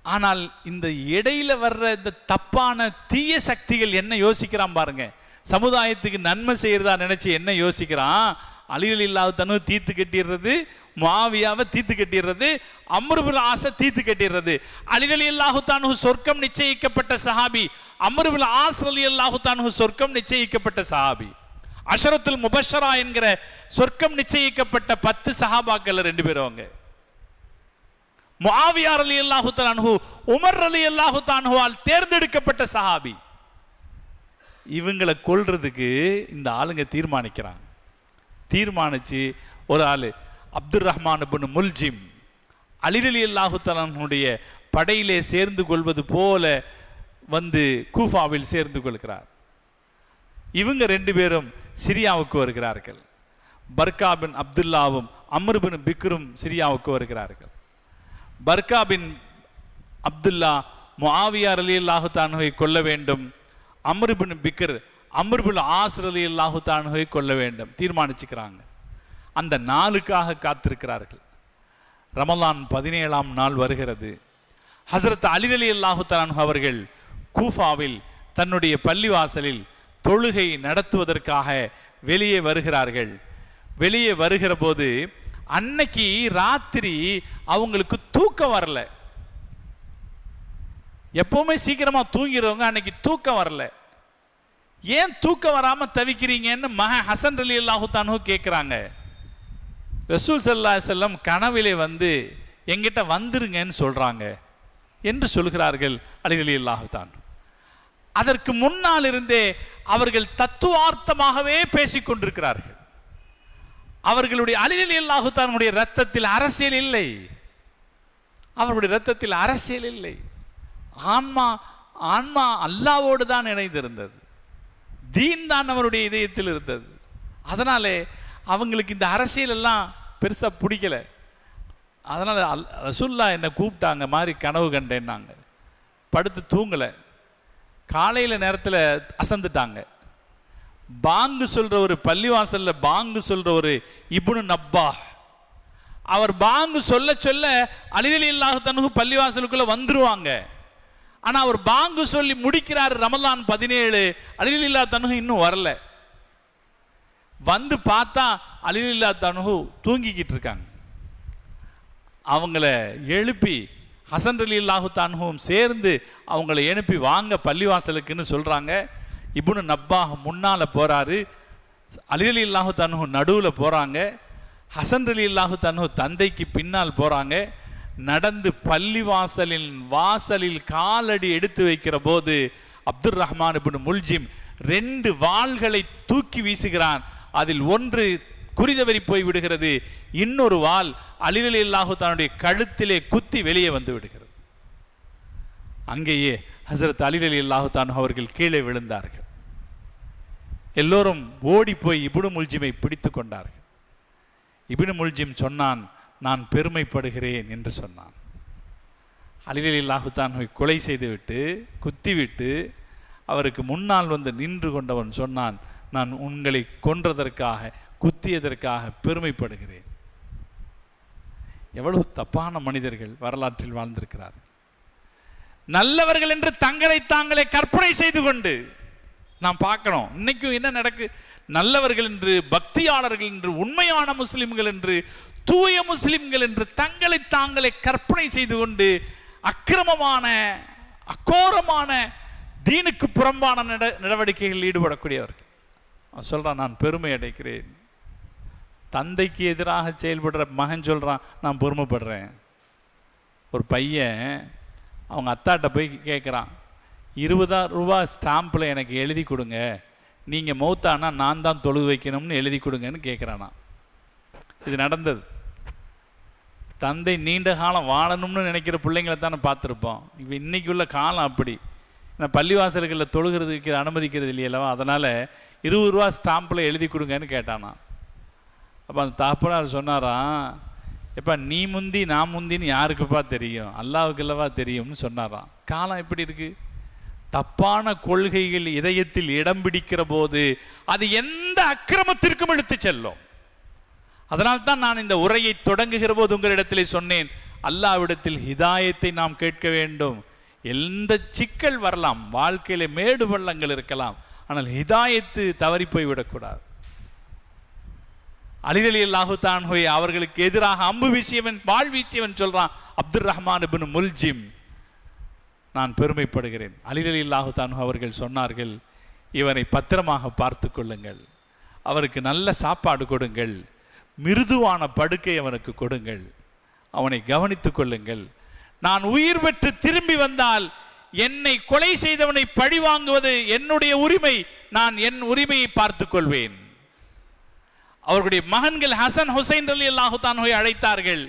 ஆனால் இந்த இடையில வர்ற இந்த தப்பான தீய சக்திகள் என்ன யோசிக்கிறான் பாருங்க. சமுதாயத்துக்கு நன்மை செய்யறதா நினைச்சு என்ன யோசிக்கிறான்? அலி ரலியல்லாஹு தஆலா தீர்த்து கட்டிடுறது, முஆவியாவை தீர்த்து கட்டிடுறது, அம்ர் இப்னு ஆஸை தீர்த்து கட்டிடுறது. அலி ரலியல்லாஹு தஆலா சொர்க்கம் நிச்சயிக்கப்பட்ட சஹாபி, அம்ர் இப்னு ஆஸ் ரலியல்லாஹு தஆலா சொர்க்கம் நிச்சயிக்கப்பட்ட சஹாபி. அஷரத்துல் முபஷரா என்கிற சொர்க்கம் நிச்சயிக்கப்பட்ட 10 சஹாபாக்கள் 2 பேரும் அவங்க. முஆவியா ரலியல்லாஹு தஆலா அன்ஹு உமர் ரலியல்லாஹு தஆலா அன்ஹுவால் தேர்ந்தெடுக்கப்பட்ட சஹாபி. இவங்களை கொல்றதுக்கு இந்த ஆளுங்க தீர்மானிக்கிறாங்க. தீர்மானிச்சு ஒரு ஆளு அப்துர் ரஹ்மான் இப்னு முல்ஜிம் அலி ரலியல்லாஹு தஆலா அன்ஹுடைய படையிலே சேர்ந்து கொள்வது போல வந்து கூஃபாவில் சேர்ந்து கொள்கிறார். இவங்க 2 பேரும் சிரியாவுக்கு வருகிறார்கள். பர்கா பின் அப்துல்லாவும் அம்ர் பின் பிக்ரும் சிரியாவுக்கு வருகிறார்கள். பர்கா பின் அப்துல்லா முஆவியா ரலியல்லாஹு தஆலா அன்ஹுவை கொல்ல வேண்டும், அம்ர் பின் பிக்ர் அம்ர் பின் ஆஸ் ரலியல்லாஹு தஆலா அன்ஹுவை கொல்ல வேண்டும் தீர்மானிச்சுக்கிறாங்க. அந்த நாளுக்காக காத்திருக்கிறார்கள். ரமலான் 17ஆம் நாள் வருகிறது. ஹஸ்ரத் அலி ரலியல்லாஹு தஆலா அன்ஹு அவர்கள் கூஃபாவில் தன்னுடைய பள்ளிவாசலில் தொழுகை நடத்துவதற்காக வெளியே வருகிறார்கள். வெளியே வருகிற போது அன்னைக்கு ராத்திரி அவங்களுக்கு தூக்கம் வரல. எப்பவுமே சீக்கிரமா தூங்கிறவங்க அன்னைக்கு தூக்கம் வரல. ஏன் தூக்கம் வராம தவிக்கிறீங்கன்னு மகன் ஹசன் ரலியல்லாஹு தஆலா அன்ஹு கேட்கிறாங்க. ரசூல் ஸல்லல்லாஹு அலைஹி வஸல்லம் கனவிலே வந்து எங்கிட்ட வந்துருங்கன்னு சொல்றாங்க. என்று சொல்கிறார்கள் அலி ரலியல்லாஹு தஆலா. அதற்கு முன்னால் இருந்தே அவர்கள் தத்துவார்த்தமாகவே பேசிக் கொண்டிருக்கிறார்கள். அவர்களுடைய அலி ரலியல்லாஹு தஆலாவுடைய இரத்தத்தில் அரசியல் இல்லை. அவர்களுடைய இரத்தத்தில் அரசியல் இல்லை. ஆன்மா ஆன்மா அல்லாஹ்வோடு தான் இணைந்திருந்தது. தீன் தான் அவருடைய இதயத்தில் இருந்தது. அதனாலே அவங்களுக்கு இந்த அரசியல் எல்லாம் பெருசாக பிடிக்கல. அதனால் ரசூலுல்லாஹ் என்னை கூப்பிட்டாங்க, மாதிரி கனவு கண்டேன்னாங்க. படுத்து தூங்கலை. காலையில் நேரத்தில் அசந்துட்டாங்க. பாங்கு சொல்கிற ஒரு பள்ளிவாசலில் பாங்கு சொல்கிற ஒரு இப்னு நப்பாஹ், அவர் பாங்கு சொல்ல சொல்ல அலி ரலியல்லாஹு தஆலா பள்ளிவாசலுக்குள்ளே வந்துருவாங்க. ஆனால் அவர் பாங்கு சொல்லி முடிக்கிறார் ரமலான் 17. அலி ரலியல்லாஹு தஆலா இன்னும் வரல. வந்து பார்த்தா அலி ரலியல்லாஹு தஆலா தூங்கிக்கிட்டு இருக்காங்க. அவங்கள எழுப்பி ஹசன் ரலியல்லாஹு தஆலாவும் சேர்ந்து அவங்கள எழுப்பி வாங்க பள்ளிவாசலுக்குன்னு சொல்கிறாங்க. இப்னு நப்பாஹ் முன்னால் போகிறாரு, அலி ரலியல்லாஹு தஆலா நடுவில் போகிறாங்க. ஹசன் ரலியல்லாஹு தஆலா தந்தைக்கு பின்னால் போகிறாங்க. நடந்து பள்ளிவாசலின் வாசலில் காலடி எடுத்து வைக்கிற போது அப்துர் ரஹ்மான் இப்னு முல்ஜிம் 2 வாள்களை தூக்கி வீசுகிறான். அதில் ஒன்று குறிதவறி போய் விடுகிறது, இன்னொரு வாள் அலி ரலியல்லாஹு தஆலாவுடைய கழுத்திலே குத்தி வெளியே வந்து விடுகிறது. அங்கேயே ஹஸரத் அலி ரலியல்லாஹு தஆலா அவர்கள் கீழே விழுந்தார்கள். எல்லோரும் ஓடி போய் இப்னு முல்ஜிமை பிடித்து கொண்டார்கள். இப்னு முல்ஜிம் சொன்னான், நான் பெருமைப்படுகிறேன் என்று சொன்னான். அலி ரலியல்லாஹு தஆலாவை கொலை செய்துவிட்டு குத்திவிட்டு அவருக்கு முன்னால் வந்து நின்று கொண்டவன் சொன்னான், நான் உங்களை கொன்றதற்காக குத்தியதற்காக பெருமைப்படுகிறேன். எவ்வளவு தப்பான மனிதர்கள் வரலாற்றில் வாழ்ந்திருக்கிறார்கள். நல்லவர்கள் என்று தங்களை தாங்களே கற்பனை செய்து கொண்டு நாம் பார்க்கிறோம். இன்னைக்கும் என்ன நடக்கு? நல்லவர்கள் என்று, பக்தியாளர்கள் என்று, உண்மையான முஸ்லிம்கள் என்று, தூய முஸ்லிம்கள் என்று தங்களை தாங்களே கற்பனை செய்து கொண்டு அக்கிரமமான அக்கோரமான தீனுக்கு புறம்பான நடவடிக்கைகளில் ஈடுபடக்கூடியவர்கள். சொல்றான், நான் பெருமை அடைக்கிறேன். தந்தைக்கு எதிராக செயல்படுற மகன் சொல்றான், நான் பெருமைப்படுறேன். ஒரு பையன் அவங்க அத்தாட்ட போய் கேட்குறான், 20,000 ரூபாய் ஸ்டாம்பில் எனக்கு எழுதி கொடுங்க, நீங்கள் மௌத்தானா நான் தான் தொழுது வைக்கணும்னு எழுதி கொடுங்கன்னு கேட்குறானா. இது நடந்தது. தந்தை நீண்ட காலம் வாழணும்னு நினைக்கிற பிள்ளைங்களை தானே பார்த்துருப்போம். இப்போ இன்றைக்கி உள்ள காலம் அப்படி. நான் பள்ளிவாசல்களில் தொழுகிறதுக்கு அனுமதிக்கிறது இல்லையல்லவா, அதனால் 20 ரூபா ஸ்டாம்பில் எழுதி கொடுங்கன்னு கேட்டானா. அப்போ அந்த தகப்பனார் சொன்னாராம், எப்போ நீ முந்தி நான் முந்தின்னு யாருக்குப்பா தெரியும், அல்லாஹ்வுக்கு அல்லவா தெரியும்னு சொன்னாராம். காலம் எப்படி இருக்குது? தப்பான கொள்கைகள் இதயத்தில் இடம் பிடிக்கிற போது அது எந்த அக்கிரமத்திற்கும் இழுத்து செல்லும். அதனால்தான் நான் இந்த உரையை தொடங்குகிற போது உங்களிடத்திலே சொன்னேன், அல்லாஹ்விடத்தில் ஹிதாயத்தை நாம் கேட்க வேண்டும். எந்த சிக்கல் வரலாம், வாழ்க்கையில மேடு பள்ளங்கள் இருக்கலாம், ஆனால் ஹிதாயத்து தவறி போய்விடக்கூடாது. அலி ரலியல்லாஹு தஆலா அவர்களுக்கு எதிராக அம்பு வீசியவன், வாள் வீசியவன் சொல்றான், அப்துர் ரஹ்மான் இப்னு முல்ஜிம், நான் பெருமைப்படுகிறேன். அலி ரலியல்லாஹு தஆலா அவர்கள் சொன்னார்கள், இவனை பத்திரமாக பார்த்து கொள்ளுங்கள், அவருக்கு நல்ல சாப்பாடு கொடுங்கள், மிருதுவான படுக்கை அவனுக்கு கொடுங்கள், அவனை கவனித்துக் கொள்ளுங்கள். நான் உயிர் பெற்று திரும்பி வந்தால் என்னை கொலை செய்தவனை பழி வாங்குவது என்னுடைய உரிமை, நான் என் உரிமையை பார்த்துக் கொள்வேன். அவர்களுடைய மகன்கள் ஹசன் ஹுசைன் ரலியல்லாஹு தஆலா அழைத்தார்கள்,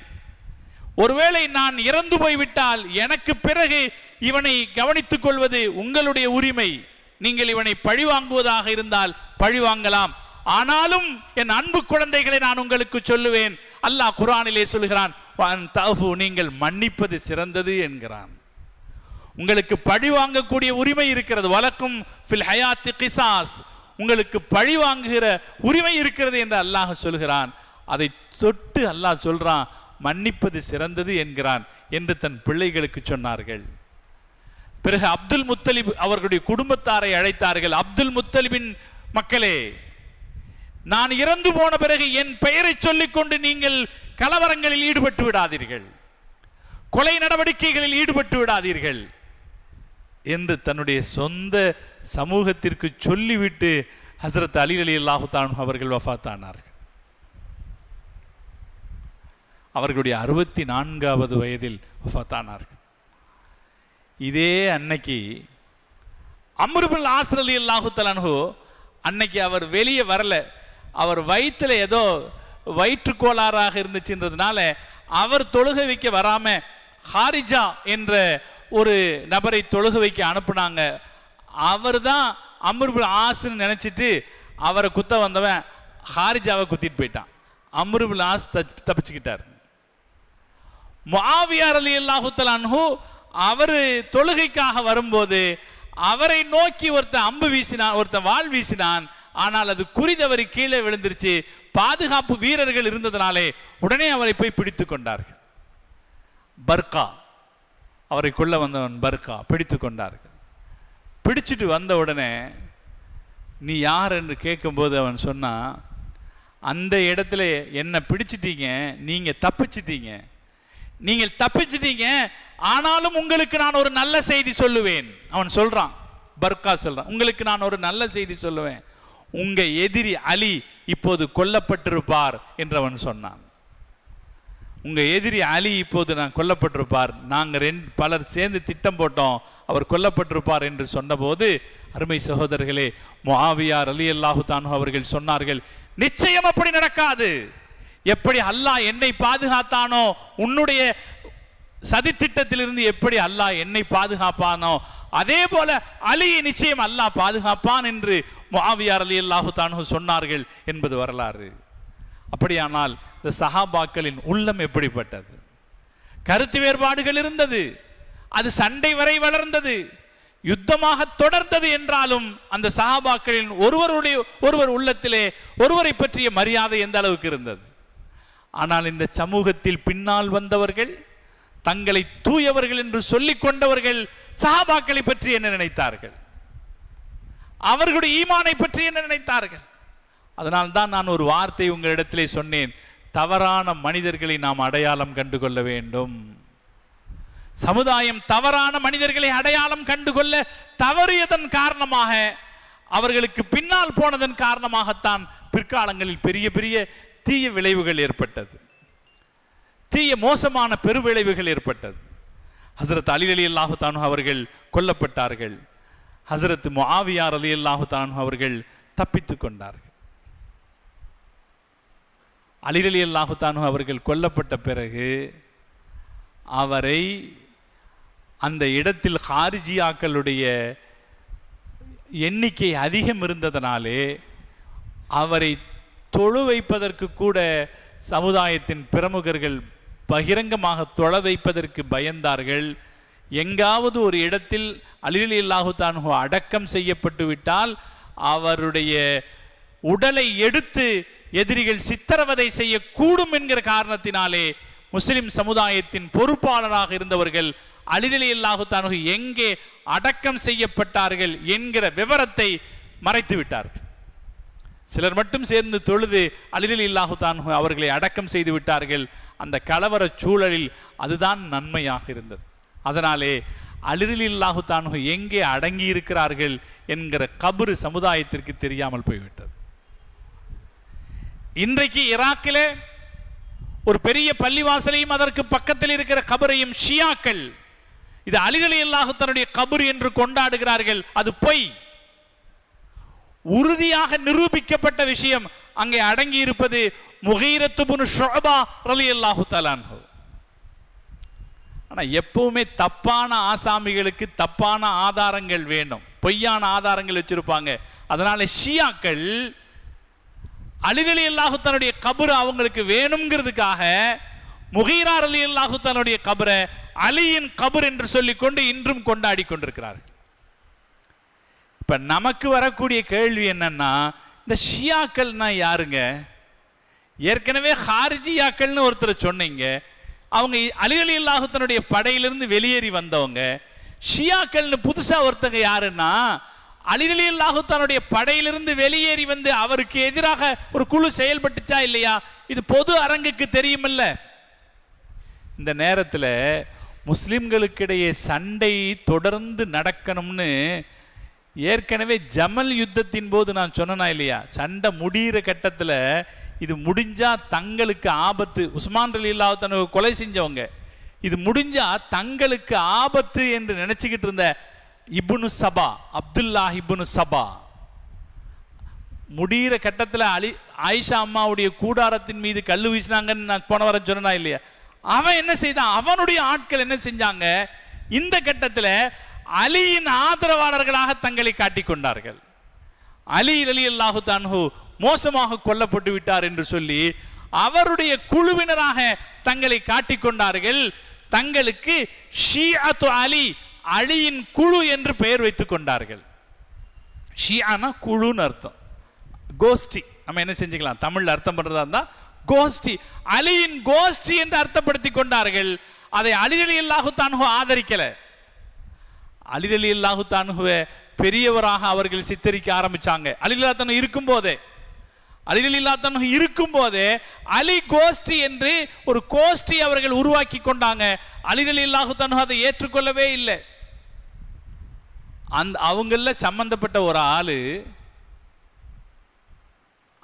ஒருவேளை நான் இறந்து போய்விட்டால் எனக்கு பிறகு இவனை கவனித்துக் கொள்வது உங்களுடைய உரிமை, நீங்கள் இவனை பழி வாங்குவதாக இருந்தால் பழி வாங்கலாம், ஆனாலும் என் அன்பு குழந்தைகளை நான் உங்களுக்கு சொல்லுவேன், அல்லாஹ் குர்ஆனிலே சொல்கிறான், நீங்கள் மன்னிப்பது சிறந்தது என்கிறான். உங்களுக்கு பழி வாங்கக்கூடிய உரிமை இருக்கிறது, வலக்கும் ஃபில் ஹயாத்தி கிசாஸ், உங்களுக்கு பழி வாங்குகிற உரிமை இருக்கிறது என்று அல்லாஹ் சொல்கிறான். அதை தொட்டு அல்லாஹ் சொல்றான், மன்னிப்பது சிறந்தது என்கிறான் என்று தன் பிள்ளைகளுக்கு சொன்னார்கள். பிறகு அப்துல் முத்தலிப் அவர்களுடைய குடும்பத்தாரை அழைத்தார்கள். அப்துல் முத்தலிபின் மக்களே, நான் இறந்து போன பிறகு என் பெயரை சொல்லிக்கொண்டு நீங்கள் கலவரங்களில் ஈடுபட்டு விடாதீர்கள், கொலை நடவடிக்கைகளில் ஈடுபட்டு விடாதீர்கள் என்று தன்னுடைய சொந்த சமூகத்திற்கு சொல்லிவிட்டு ஹஸ்ரத் அலி ரலியல்லாஹு தஆலா அவர்கள் வஃபாத்தானார்கள். அவர்களுடைய 64வது வயதில் வஃபாத்தானார்கள். இதே அன்னைக்கு அம்ர் இப்னு ஆஸ் ரலியல்லாஹு தஆலா அன்ஹு அன்னைக்கு அவர் வெளியே வரல. அவர் வயிற்றுல ஏதோ வயிற்றுக்கோளாறாக இருந்துச்சுன்றதுனால அவர் தொழுகை வைக்க வராம ஹாரிஜா என்ற ஒரு நபரை தொழுகை வைக்க அனுப்புனாங்க. அவர் தான் அம்ர் இப்னு ஆஸ்ன்னு நினைச்சிட்டு அவரை குத்த வந்தவன் ஹாரிஜாவை குத்திட்டு போயிட்டான். அம்ர் இப்னு ஆஸ் தப்பிச்சுக்கிட்டார். முஆவியா ரலியல்லாஹு தஆலா அன்ஹு அவர் தொழுகைக்காக வரும்போது அவரை நோக்கி ஒருத்தன் அம்பு வீசினான், ஒருத்தன் வாள் வீசினான். ஆனால் அது குறிதவறி கீழே விழுந்துருச்சு. பாதுகாப்பு வீரர்கள் இருந்ததனாலே உடனே அவரை போய் பிடித்து கொண்டார்கள். பர்கா, அவரை கொள்ள வந்தவன் பர்கா, பிடித்து கொண்டார்கள். பிடிச்சிட்டு வந்த உடனே நீ யார் என்று கேட்கும்போது அவன் சொன்னான், அந்த இடத்துல என்ன பிடிச்சிட்டீங்க, நீங்க தப்பிச்சிட்டீங்க, நீங்கள் தப்பிச்சிட்டீங்க, ஆனாலும் உங்களுக்கு நான் ஒரு நல்ல செய்தி சொல்லுவேன். அவன் சொல்றான், பர்கா சொல்றான், உங்களுக்கு நான் ஒரு நல்ல செய்தி சொல்லுவேன், உங்க எதிரி அலி இப்போது கொல்லப்பட்டிருப்பார் என்று அவன் சொன்னான். உங்க எதிரி அலி இப்போது நான் கொல்லப்பட்டிருப்பார், நாங்கள் பலர் சேர்ந்து திட்டம் போட்டோம், அவர் கொல்லப்பட்டிருப்பார் என்று சொன்னபோது அருமை சகோதரர்களே, முஆவியா ரலியல்லாஹு தஆலா அவர்கள் சொன்னார்கள், நிச்சயம் அப்படி நடக்காது. எப்படி அல்லாஹ் என்னை பாதுகாத்தானோ, உன்னுடைய சதித்திட்டத்திலிருந்து எப்படி அல்லாஹ் என்னை பாதுகாப்பானோ, அதே போல அலியை நிச்சயம் அல்லாஹ் பாதுகாப்பான் என்று முஆவியா ரலியல்லாஹு தஆலா சொன்னார்கள் என்பது வரலாறு. அப்படியானால் இந்த சஹாபாக்களின் உள்ளம் எப்படிப்பட்டது? கருத்து வேறுபாடுகள் இருந்தது, அது சண்டை வரை வளர்ந்தது, யுத்தமாக தொடர்ந்தது. என்றாலும் அந்த சஹாபாக்களின் ஒருவர் உள்ளத்திலே ஒருவரை பற்றிய மரியாதை எந்த அளவுக்கு இருந்தது. ஆனால் இந்த சமூகத்தில் பின்னால் வந்தவர்கள், தங்களை தூயவர்கள் என்று சொல்லிக் கொண்டவர்கள் சஹாபாக்களை பற்றி என்ன நினைத்தார்கள்? அவர்களுடைய ஈமானை பற்றி என்ன நினைத்தார்கள்? அதனால்தான் நான் ஒரு வார்த்தை உங்களிடத்திலே சொன்னேன், தவறான மனிதர்களை நாம் அடையாளம் கண்டுகொள்ள வேண்டும். சமுதாயம் தவறான மனிதர்களை அடையாளம் கண்டுகொள்ள தவறியதன் காரணமாக, அவர்களுக்கு பின்னால் போனதன் காரணமாகத்தான் பிற்காலங்களில் பெரிய பெரிய தீய விளைவுகள் ஏற்பட்டது, தீய மோசமான பெருவிளைவுகள் ஏற்பட்டது. ஹசரத் அலி ரலியல்லாஹு தஆலா அவர்கள் கொல்லப்பட்டார்கள். ஹசரத் முஆவியா ரலியல்லாஹு தஆலா அவர்கள் தப்பித்துக் கொண்டார்கள். அலி ரலியல்லாஹு தஆலா அவர்கள் கொல்லப்பட்ட பிறகு அவரை அந்த இடத்தில் ஹாரிஜியாக்களுடைய எண்ணிக்கை அதிகம் இருந்ததனாலே அவரை தொழு வைப்பதற்கு கூட சமுதாயத்தின் பிரமுகர்கள் பகிரங்கமாக தொழ வைப்பதற்கு பயந்தார்கள். எங்காவது ஒரு இடத்தில் அலி ரலியல்லாஹு தஆலா அடக்கம் செய்யப்பட்டு விட்டால் அவருடைய உடலை எடுத்து எதிரிகள் சித்திரவதை செய்யக்கூடும் என்கிற காரணத்தினாலே முஸ்லிம் சமுதாயத்தின் பொறுப்பாளராக இருந்தவர்கள் அலி ரலியல்லாஹு தஆலா எங்கே அடக்கம் செய்யப்பட்டார்கள் என்கிற விவரத்தை மறைத்து விட்டார்கள். சிலர் மட்டும் சேர்ந்து தொழுது அலி ரலியல்லாஹு தஆலா அவர்களை அடக்கம் செய்து விட்டார்கள். அந்த கலவர சூழலில் அதுதான் நன்மையாக இருந்தது. அதனாலே அலி ரலியல்லாஹு தஆலா எங்கே அடங்கி இருக்கிறார்கள் என்கிற கபரு சமுதாயத்திற்கு தெரியாமல் போய்விட்டது. இன்றைக்கு ஈராக்கிலே ஒரு பெரிய பள்ளிவாசலையும் அதற்கு பக்கத்தில் இருக்கிற கபரையும் ஷியாக்கள் இது அலி ரலியல்லாஹு தஆலா கபர் என்று கொண்டாடுகிறார்கள். அது பொய். உறுதியாக நிரூபிக்கப்பட்ட விஷயம் அங்கே அடங்கி இருப்பது முகீரத் இப்னு ஷுஅபா ரலியல்லாஹு தஆலா அன்ஹு. ஆனா எப்பவுமே தப்பான ஆசாமிகளுக்கு தப்பான ஆதாரங்கள் வேணும், பொய்யான ஆதாரங்கள் வச்சிருப்பாங்க. அதனால ஷியாக்கள் அலி ரலியல்லாஹு தஆலா கபர் அவங்களுக்கு வேணும்ங்கிறதுக்காக முகீரா ரலியல்லாஹு தஆலா கபரை அலியின் கபர் என்று சொல்லிக்கொண்டு இன்றும் கொண்டாடி கொண்டிருக்கிறார்கள். இப்ப நமக்கு வரக்கூடிய கேள்வி என்னன்னா, இந்த ஷியாக்கள்னா யாருங்க? ஏற்கனவே ஹாரிஜியாக்கள்னு ஒருத்தர் சொன்னீங்க, அவங்க அலி ரலியல்லாஹு தஆலா படையிலிருந்து வெளியேறி வந்தவங்க. ஷியாக்கள்னு புதுசா ஒருத்தங்க யாருன்னா, அலி ரலியல்லாஹு தஆலா படையிலிருந்து வெளியேறி வந்து அவருக்கு எதிராக ஒரு குழு செயல்பட்டுச்சா இல்லையா, இது பொது அரங்குக்கு தெரியுமில்ல. இந்த நேரத்தில் முஸ்லிம்களுக்கிடையே சண்டை தொடர்ந்து நடக்கணும்னு ஏற்கனவே ஜமல் யுத்தத்தின் போது நான் சொன்னா இல்லையா, சண்டை முடிகிற கட்டத்தில் இது முடிஞ்சா தங்களுக்கு ஆபத்து. உஸ்மான் ரலியல்லாஹு தஆலா கொலை செஞ்சவங்க இது முடிஞ்சா தங்களுக்கு ஆபத்து என்று நினைச்சுக்கிட்டு இருந்த இப்னு சபா, அப்துல்லா இப்னு சபா, முடிகிற கட்டத்தில் ஆயிஷா அம்மாவுடைய கூடாரத்தின் மீது கல்லு வீசினாங்கன்னு நான் போன வாரம் சொன்னா இல்லையா, அவன் என்ன செய்தான், அவனுடைய ஆட்கள் என்ன செஞ்சாங்க, இந்த கட்டத்தில் அலியின் ஆதரவாளர்களாக தங்களை காட்டிக் கொண்டார்கள். அலி ரலியல்லாஹு அன்ஹு மோசமாக கொல்லப்பட்டு விட்டார் என்று சொல்லி அவருடைய குழுவினராக தங்களை காட்டிக்கொண்டார்கள். தங்களுக்கு ஷியாத்து அலி, அலியின் குழு என்று பெயர் வைத்துக் கொண்டார்கள். ஷியானா குழுன்னு அர்த்தம், கோஷ்டி. நம்ம என்ன செஞ்சுக்கலாம், தமிழ்ல அர்த்தம் பண்றதா இருந்தா கோஷ்டி, அலியின் கோஷ்டி என்று அர்த்தப்படுத்தி கொண்டார்கள். அதை அலி ரலியல்லாஹு அன்ஹு ஆதரிக்கல. அலி ரலியல்லாஹு அன்ஹுவை பெரியவராக அவர்கள் சித்தரிக்க ஆரம்பிச்சாங்க. அலி ரலியல்லாஹு அன்ஹு இருக்கும் போதே அலி கோஷ்டி என்று ஒரு கோஷ்டி அவர்கள் உருவாக்கி கொண்டாங்க. அலி ரலியல்லாஹு அன்ஹு அதை ஏற்றுக்கொள்ளவே இல்லை. அவங்கள சம்பந்தப்பட்ட ஒரு ஆளு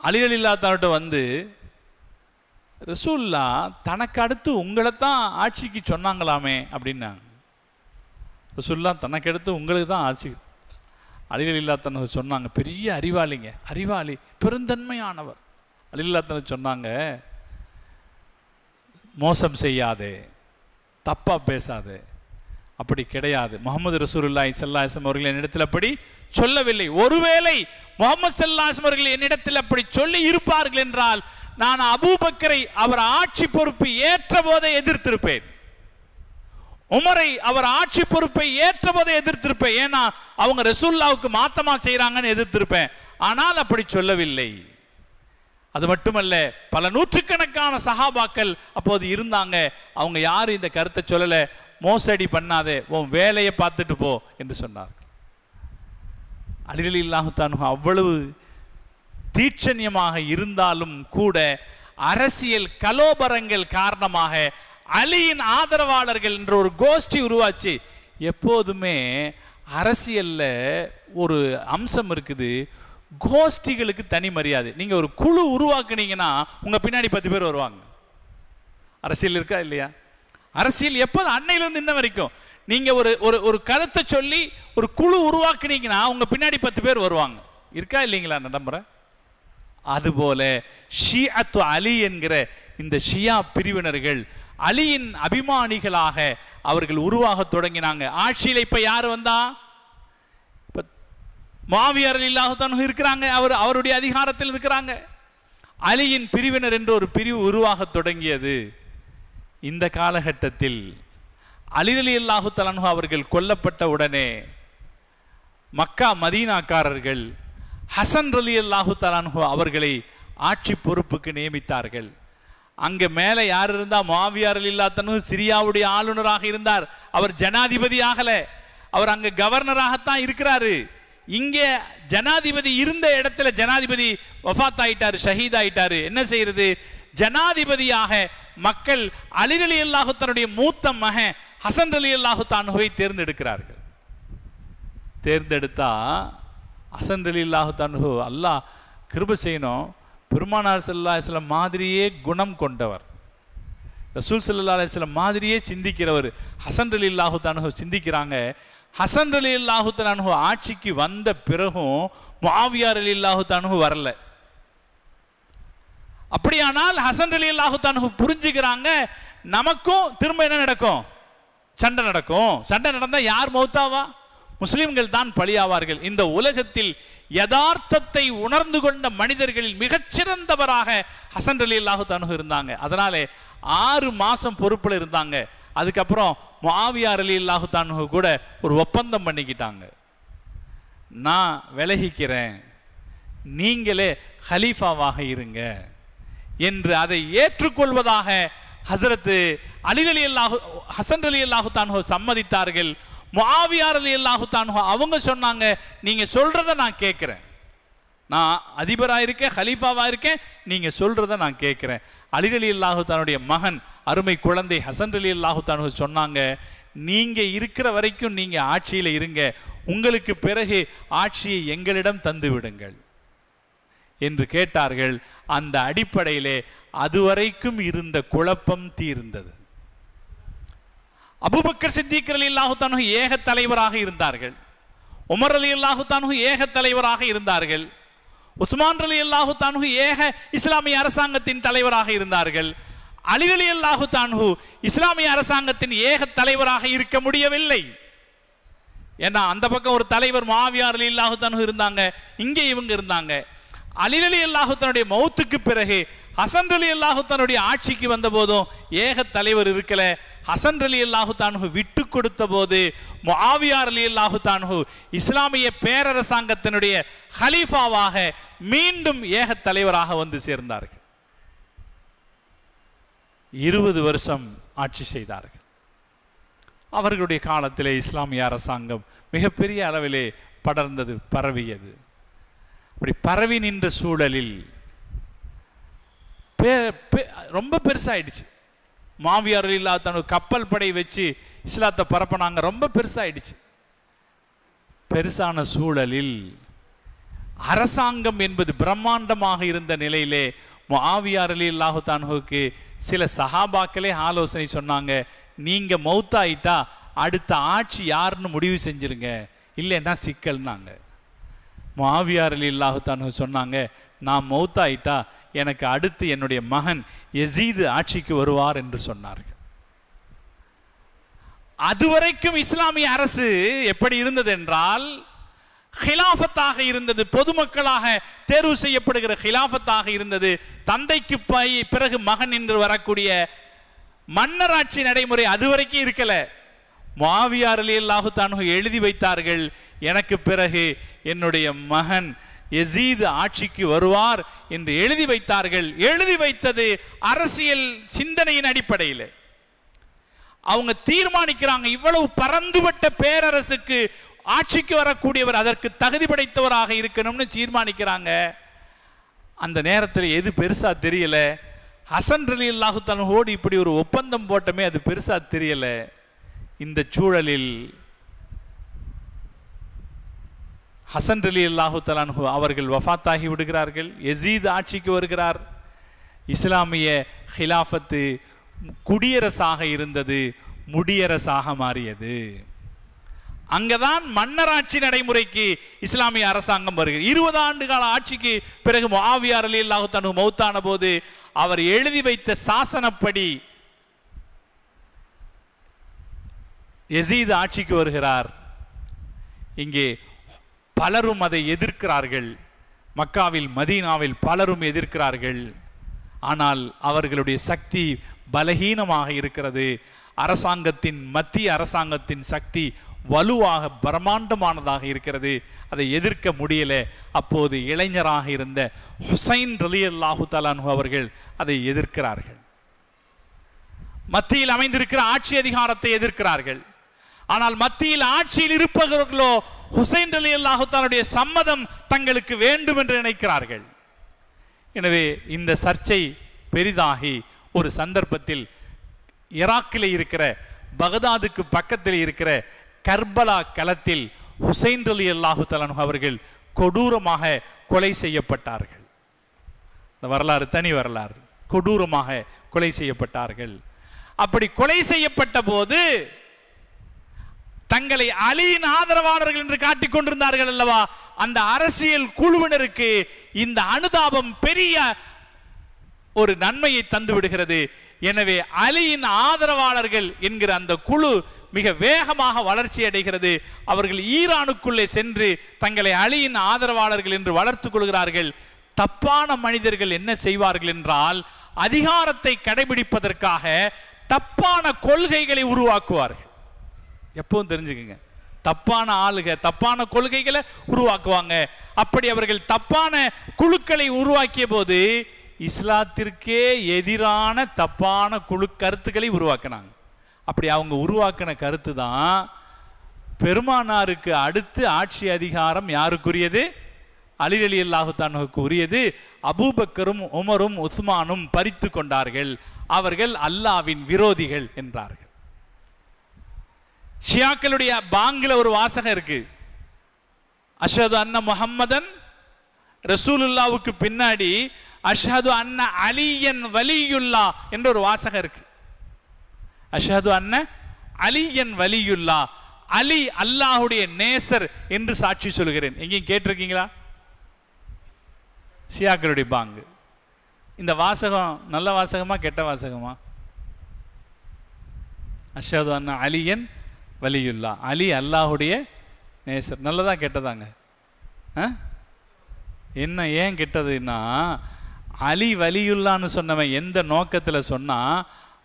அலி ரலியல்லாஹு அன்ஹு வந்து, ரசூல்லா தனக்கு அடுத்து உங்களை தான் ஆட்சிக்கு சொன்னாங்களாமே அப்படின்னாங்க. ரசூல்லா தனக்கு அடுத்து உங்களுக்கு தான் ஆட்சி. அலி ரலியல்லாஹு அன்ஹு சொன்னாங்க, பெரிய அறிவாளிங்க, அறிவாளி, பெருந்தன்மையானவர். அலி ரலியல்லாஹு அன்ஹு சொன்னாங்க, மோசம் செய்யாதே, தப்பா பேசாதே, அப்படி கிடையாது. முஹம்மது ரசூலுல்லாஹி ஸல்லல்லாஹு அலைஹி வஸல்லம் அவர்கள் என்னிடத்தில் அப்படி சொல்லவில்லை. ஒருவேளை முஹம்மது ஸல்லல்லாஹு அலைஹி வஸல்லம் அவர்கள் என்னிடத்தில் அப்படி சொல்லி இருப்பார்கள் என்றால் நான் அபூபக்கரை அவர் ஆட்சி பொறுப்பு ஏற்ற போதே எதிர்த்திருப்பேன், உமரை அவர் ஆட்சி பொறுப்பை ஏற்ற போதே எதிர்த்திருப்பேன். ஏன்னா அவங்க ரசூலுல்லாஹ்வுக்கு மாத்தமா செய்யறாங்கன்னு எதிர்த்திருப்பேன். ஆனால் அப்படி சொல்லவில்லை. அது மட்டுமல்ல, பல நூற்றுக்கணக்கான சஹாபாக்கள் அப்போது இருந்தாங்க. அவங்க யாரும் இந்த கருத்தை சொல்லல, மோசடி பண்ணாதே, உன் வேலையை பார்த்துட்டு போ என்று சொன்னார். அலி ரலியல்லாஹு அன்ஹு அவ்வளவு தீட்சண்யமாக இருந்தாலும் கூட அரசியல் கலோபரங்கள் காரணமாக அலியின் ஆதரவாளர்கள் என்ற ஒரு கோஷ்டி உருவாச்சு. எப்போதுமே அரசியல்ல ஒரு அம்சம் இருக்குது, கோஷ்டிகளுக்கு தனி மரியாதை. நீங்க ஒரு குழு உருவாக்குனீங்கன்னா உங்க பின்னாடி 10 பேர் வருவாங்க. அரசியல் இருக்கா இல்லையா? அரசியல் எப்போது அன்னையிலிருந்து இன்ன வரைக்கும் நீங்க ஒரு கருத்தை சொல்லி ஒரு குழு உருவாக்குனீங்கன்னா உங்க பின்னாடி 10 பேர் வருவாங்க. இருக்கா இல்லைங்களா நம்புறேன். அதுபோல ஷியத்து அலி என்கிற இந்த ஷியா பிரிவினர்கள் அலியின் அபிமானிகளாக அவர்கள் உருவாக தொடங்கினாங்க. ஆட்சியில் இப்ப யார் வந்தா, முஆவியா ரலியல்லாஹு அன்ஹு இருக்கிறாங்க, அவருடைய அதிகாரத்தில் இருக்கிறாங்க. அலியின் பிரிவினர் என்ற ஒரு பிரிவு உருவாக தொடங்கியது. இந்த காலகட்டத்தில் அலி ரலியல்லாஹு அன்ஹு அவர்கள் கொல்லப்பட்ட உடனே மக்கா மதீனாக்காரர்கள் ஹசன் ரலியல்லாஹு அன்ஹு அவர்களை ஆட்சி பொறுப்புக்கு நியமித்தார்கள். அங்க மேல யார் இருந்தா, முஆவியா ரலியல்லாஹு அன்ஹு சிரியாவுடைய ஆளுநராக இருந்தார். அவர் ஜனாதிபதி ஆகல, அவர் அங்க கவர்னராகத்தான் இருக்கிறாரு. இங்கே ஜனாதிபதி இருந்த இடத்துல ஜனாதிபதி வஃபாத் ஆயிட்டாரு, ஷஹீத் ஆயிட்டாரு. என்ன செய்யறது? ஜனாதிபதியாக மக்கள் அலி ரலியல்லாஹு தன்னுடைய மூத்த மகன் ஹசன் ரலியல்லாஹு அன்ஹுவை தேர்ந்தெடுக்கிறார்கள். தேர்ந்தெடுத்தா ஹசன் ரலியல்லாஹு அன்ஹு, அல்லாஹ் கிருபை செய்யணும், பெருமானார் ஸல்லல்லாஹு அலைஹி வஸல்லம் மாதிரியே குணம் கொண்டவர், ரசூல் ஸல்லல்லாஹு அலைஹி வஸல்லம் மாதிரியே சிந்திக்கிறவர். ஹசன் ரலியல்லாஹு அன்ஹு சிந்திக்கிறாங்க. ஹசன் ரலியல்லாஹு அன்ஹு ஆட்சிக்கு வந்த பிறகும் முஆவியா ரலியல்லாஹு அன்ஹு வரல. அப்படியானால் ஹசன் ரலியல்லாஹு அன்ஹு புரிஞ்சுக்கிறாங்க, நமக்கும் திரும்ப என்ன நடக்கும், சண்டை நடக்கும். சண்டை நடந்தா யார் மௌத்தாவா? முஸ்லிம்கள் தான் பலியாவார்கள். இந்த உலகத்தில் யதார்த்தத்தை உணர்ந்து கொண்ட மனிதர்களில் மிகச்சிறந்தவராக ஹசன் ரலியல்லாஹு அன்ஹு இருந்தாங்க. அதனாலே 6 மாசம் பொறுப்புல இருந்தாங்க. அதுக்கப்புறம் முஆவியா ரலியல்லாஹு அன்ஹு கூட ஒரு ஒப்பந்தம் பண்ணிக்கிட்டாங்க, நான் விலகிக்கிறேன், நீங்களே ஹலீஃபாவாக இருங்க என்று அதை ஏற்றுக்கொள்வதாக ஹசரத் அலி ரலியல்லாஹு ஹசன் ரலியல்லாஹு அன்ஹு சம்மதித்தார்கள். முஆவியா ரலியல்லாஹு அன்ஹு அவங்க சொன்னாங்க, நீங்க சொல்றத நான் கேட்கிறேன், நான் அதிபராக இருக்கேன், ஹலீஃபாவாக இருக்கேன், நீங்க சொல்றத நான் கேட்கிறேன். அலி ரலியல்லாஹு தன்னுடைய மகன் அருமை குழந்தை ஹசன் ரலியல்லாஹு அன்ஹு சொன்னாங்க, நீங்க இருக்கிற வரைக்கும் நீங்க ஆட்சியில் இருங்க, உங்களுக்கு பிறகு ஆட்சியை எங்களிடம் தந்து விடுங்கள் என்று கேட்டார்கள். அந்த அடிப்படையிலே அதுவரைக்கும் இருந்த குழப்பம் தீர்ந்தது. அபூபக்கர் சித்திக் ரலியல்லாஹு தஆலா ஏக தலைவராக இருந்தார்கள். உமர் ரலியல்லாஹு தஆலா ஏக தலைவராக இருந்தார்கள். உஸ்மான் ரலியல்லாஹு தஆலா ஏக இஸ்லாமிய அரசாங்கத்தின் தலைவராக இருந்தார்கள். அலி ரலியல்லாஹு தஆலா இஸ்லாமிய அரசாங்கத்தின் ஏக தலைவராக இருக்க முடியவில்லை. ஏன்னா அந்த பக்கம் ஒரு தலைவர் முஆவியா ரலியல்லாஹு தஆலா இருந்தாங்க, இங்கே இவங்க இருந்தாங்க. அலி ரலியல்லாஹு தஆலாவுடைய மௌத்துக்கு பிறகு ஹசன் ரலியல்லாஹு தஆலாவுடைய ஆட்சிக்கு வந்த போதும் ஏக தலைவர் இருக்கல. ஹசன் ரலியல்லாஹு தஆலா விட்டு கொடுத்த போது முஆவியா ரலியல்லாஹு தஆலா இஸ்லாமிய பேரரசாங்கத்தினுடைய ஹலீஃபாவாக மீண்டும் ஏக தலைவராக வந்து சேர்ந்தார்கள். 20 வருஷம் ஆட்சி செய்தார்கள். அவர்களுடைய காலத்திலே இஸ்லாமிய அரசாங்கம் மிகப்பெரிய அளவிலே படர்ந்தது, பரவியது. அப்படி பரவி நின்ற சூழலில் ரொம்ப பெருசாயிடுச்சு. முஆவியா ரலியல்லாஹு தஆலா கப்பல் படை வச்சு இஸ்லாத்தை பரப்பினாங்க, ரொம்ப பெருசாயிடுச்சு. பெருசான சூழலில் அரசாங்கம் என்பது பிரம்மாண்டமாக இருந்த நிலையிலே முஆவியா ரலியல்லாஹு தஆலாவுக்கு சில சஹாபாக்களே ஆலோசனை சொன்னாங்க, நீங்க மௌத்தாயிட்டா அடுத்த ஆட்சி யாருன்னு முடிவு செஞ்சிருங்க, இல்லைன்னா சிக்கல்னாங்க. முஆவியா ரலியல்லாஹு தஆலா சொன்னாங்க, நான் மௌத்தாயிட்டா எனக்கு அடுத்து என்னுடைய மகன் யசீது ஆட்சிக்கு வருவார் என்று சொன்னார்கள். அதுவரைக்கும் இஸ்லாமிய அரசு எப்படி இருந்தது என்றால் ஹிலாஃபத்தாக இருந்தது, பொதுமக்களாக தேர்வு செய்யப்படுகிற ஹிலாஃபத்தாக இருந்தது. தந்தைக்கு பிறகு மகன் என்று வரக்கூடிய மன்னராட்சி நடைமுறை அதுவரைக்கும் இருக்கல. முஆவியா ரலியல்லாஹு தஆலா எழுதி வைத்தார்கள், எனக்கு பிறகு என்னுடைய மகன் யசீது ஆட்சிக்கு வருவார் என்று எழுதி வைத்தார்கள். எழுதி வைத்தது அரசியல் சிந்தனையின் அடிப்படையில். அவங்க தீர்மானிக்கிறாங்க, இவ்வளவு பரந்துபட்ட பேரரசுக்கு ஆட்சிக்கு வரக்கூடியவர் அதற்கு தகுதி படைத்தவராக இருக்கணும்னு தீர்மானிக்கிறாங்க. அந்த நேரத்தில் எது பெருசா தெரியல, ஹசன் ரலியல்லாஹு தஆலாவோடு இப்படி ஒரு ஒப்பந்தம் போட்டமே அது பெருசா தெரியல. இந்த சூழலில் ஹசன் ரலியல்லாஹு தஆலா அவர்கள் வஃபாத்தாகி விடுகிறார்கள். யசீத் ஆட்சிக்கு வருகிறார். இஸ்லாமிய ஹிலாஃபத்து குடியரசாக இருந்தது, முடியரசாக மாறியது. அங்கதான் மன்னராட்சி நடைமுறைக்கு இஸ்லாமிய அரசாங்கம் வருகிறது. 20 ஆண்டு கால ஆட்சிக்கு பிறகு முஆவியா ரலியல்லாஹு தஆலா மௌத்தான போது அவர் எழுதி வைத்த சாசனப்படி யசீத் ஆட்சிக்கு வருகிறார். இங்கே பலரும் அதை எதிர்க்கிறார்கள். மக்காவில் மதீனாவில் பலரும் எதிர்க்கிறார்கள். ஆனால் அவர்களுடைய சக்தி பலகீனமாக இருக்கிறது. அரசாங்கத்தின் மத்திய அரசாங்கத்தின் சக்தி வலுவாக பிரம்மாண்டமானதாக இருக்கிறது. அதை எதிர்க்க முடியல. அப்போது இளைஞராக இருந்த ஹுசைன் ரலியல்லாஹு தஆலா அவர்கள் அதை எதிர்க்கிறார்கள். மத்தியில் அமைந்திருக்கிற ஆட்சி அதிகாரத்தை எதிர்க்கிறார்கள். ஆனால் மத்தியில் ஆட்சியில் இருப்பவர்களோ ஹுசைன் ரலியல்லாஹு தஆலாவுடைய சம்மதம் தங்களுக்கு வேண்டும் என்று நினைக்கிறார்கள். எனவே இந்த சர்ச்சை பெரிதாகி ஒரு சந்தர்ப்பத்தில் ஈராக்கில் இருக்கிற பகதாதுக்கு பக்கத்தில் இருக்கிற கர்பலா களத்தில் ஹுசைன் ரலியல்லாஹு தஆலா அவர்கள் கொடூரமாக கொலை செய்யப்பட்டார்கள். இந்த வரலாறு தனி வரலாறு. கொடூரமாக கொலை செய்யப்பட்டார்கள். அப்படி கொலை செய்யப்பட்ட போது தங்களை அலியின் ஆதரவாளர்கள் என்று காட்டிக் கொண்டிருந்தார்கள் அல்லவா, அந்த அரசியல் குழுவினருக்கு இந்த அனுதாபம் பெரிய ஒரு நன்மையை தந்து விடுகிறது. எனவே அலியின் ஆதரவாளர்கள் என்கிற அந்த குழு மிக வேகமாக வளர்ச்சி அடைகிறது. அவர்கள் ஈரானுக்குள்ளே சென்று தங்களை அலியின் ஆதரவாளர்கள் என்று வளர்த்துக் கொள்கிறார்கள். தப்பான மனிதர்கள் என்ன செய்வார்கள் என்றால், அதிகாரத்தை கடைபிடிப்பதற்காக தப்பான கொள்கைகளை உருவாக்குவார்கள். எப்பவும் தெரிஞ்சுக்கங்க, தப்பான ஆளுக தப்பான கொள்கைகளை உருவாக்குவாங்க. அப்படி அவர்கள் தப்பான குழுக்களை உருவாக்கிய போது இஸ்லாத்திற்கே எதிரான தப்பான குழு கருத்துக்களை உருவாக்கினாங்க. அப்படி அவங்க உருவாக்கின கருத்து தான் பெருமானாருக்கு அடுத்து ஆட்சி அதிகாரம் யாருக்குரியது? அலி ரலியல்லாஹு தஆலாவுக்கு உரியது. அபூபக்கரும் உமரும் உஸ்மானும் பறித்து கொண்டார்கள். அவர்கள் அல்லாஹ்வின் விரோதிகள் என்றார்கள். ஷியாக்களுடைய பாங்கில ஒரு வாசகம் இருக்கு, அஷ்ஹது அன்ன முஹம்மதன் ரசூலுல்லாவுக்கு பின்னாடி அஷ்ஹது அன்ன அலியன் வலியுல்லா என்ற ஒரு வாசகம் இருக்கு. அஷ்ஹது அன்ன அலியன் வலியுல்லா, அலி அல்லாஹுடைய நேசர் என்று சாட்சி சொல்கிறேன். எங்கேயும் கேட்டிருக்கீங்களா? ஷியாக்களுடைய பாங்கு. இந்த வாசகம் நல்ல வாசகமா கெட்ட வாசகமா? அஷ்ஹது அன்ன அலியன் வலியுல்லா, அலி அல்லாஹுடைய நேசர். நல்லதா கெட்டதாங்க? என்ன ஏன் கெட்டதுன்னா, அலி வலியுல்லான்னு சொன்னவன் எந்த நோக்கத்தில் சொன்னா,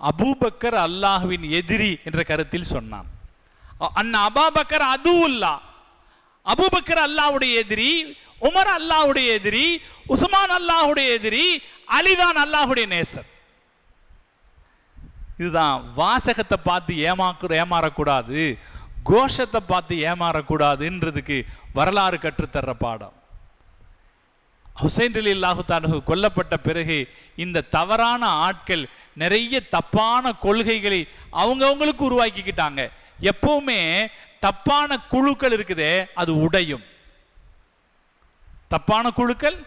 அபூபக்கர் அல்லாஹுவின் எதிரி என்ற கருத்தில் சொன்னான். அண்ணா அபாபக்கர் அதுவுல்லா, அபூபக்கர் அல்லாஹ்வுடைய எதிரி, உமர் அல்லாஹ்வுடைய எதிரி, உஸ்மான் அல்லாஹ்வுடைய எதிரி, அலிதான் அல்லாஹ்வுடைய நேசர். இதுதான் வாசகத்தை பார்த்து ஏமாறக்கூடாது, கோஷத்தை பார்த்து ஏமாறக்கூடாதுன்றதுக்கு வரலாறு கற்றுத்தர்ற பாடம். ஹுசைன் ரலியல்லாஹு தஆலா கொல்லப்பட்ட பிறகு இந்த தவறான ஆட்கள் நிறைய தப்பான கொள்கைகளை அவங்கவுங்களுக்கு உருவாக்கிக்கிட்டாங்க. எப்பவுமே தப்பான குழுக்கள் இருக்குதே, அது உடையும். தப்பான குழுக்கள்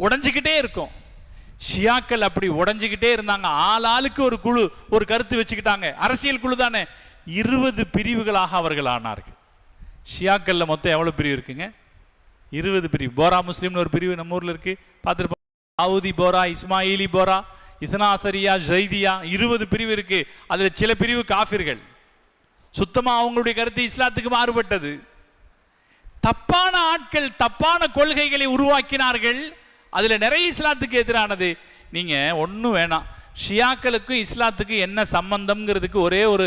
உடைஞ்சிக்கிட்டே இருக்கும். ஷியாக்கள் அப்படி உடைஞ்சிக்கிட்டே இருந்தாங்க. ஆளாளுக்கு ஒரு குழு, ஒரு கருத்து வச்சுக்கிட்டாங்க. அரசியல் குழு தானே. 20 பிரிவுகளாக அவர்கள் ஆனார்கள். ஷியாக்கள்ல மொத்தம் எவ்வளவு பிரிவு இருக்குங்க? 20 பிரிவு. போரா முஸ்லிம்னு ஒரு பிரிவு நம்ம ஊர்ல இருக்கு, பார்த்துருப்போம். தாவூதி போரா, இஸ்மாயிலி போரா, இஸ்னாசரியா, ஜைதியா, 20 பிரிவு இருக்கு. அதுல சில பிரிவு காஃபிர்கள், சுத்தமா அவங்களுடைய கருத்து இஸ்லாத்துக்கு மாறுபட்டது. தப்பான ஆட்கள் தப்பான கொள்கைகளை உருவாக்கினார்கள். அதுல நிறைய இஸ்லாத்துக்கு எதிரானது. நீங்க ஒன்றும் வேணாம், ஷியாக்களுக்கும் இஸ்லாத்துக்கு என்ன சம்பந்தம்ங்கிறதுக்கு ஒரே ஒரு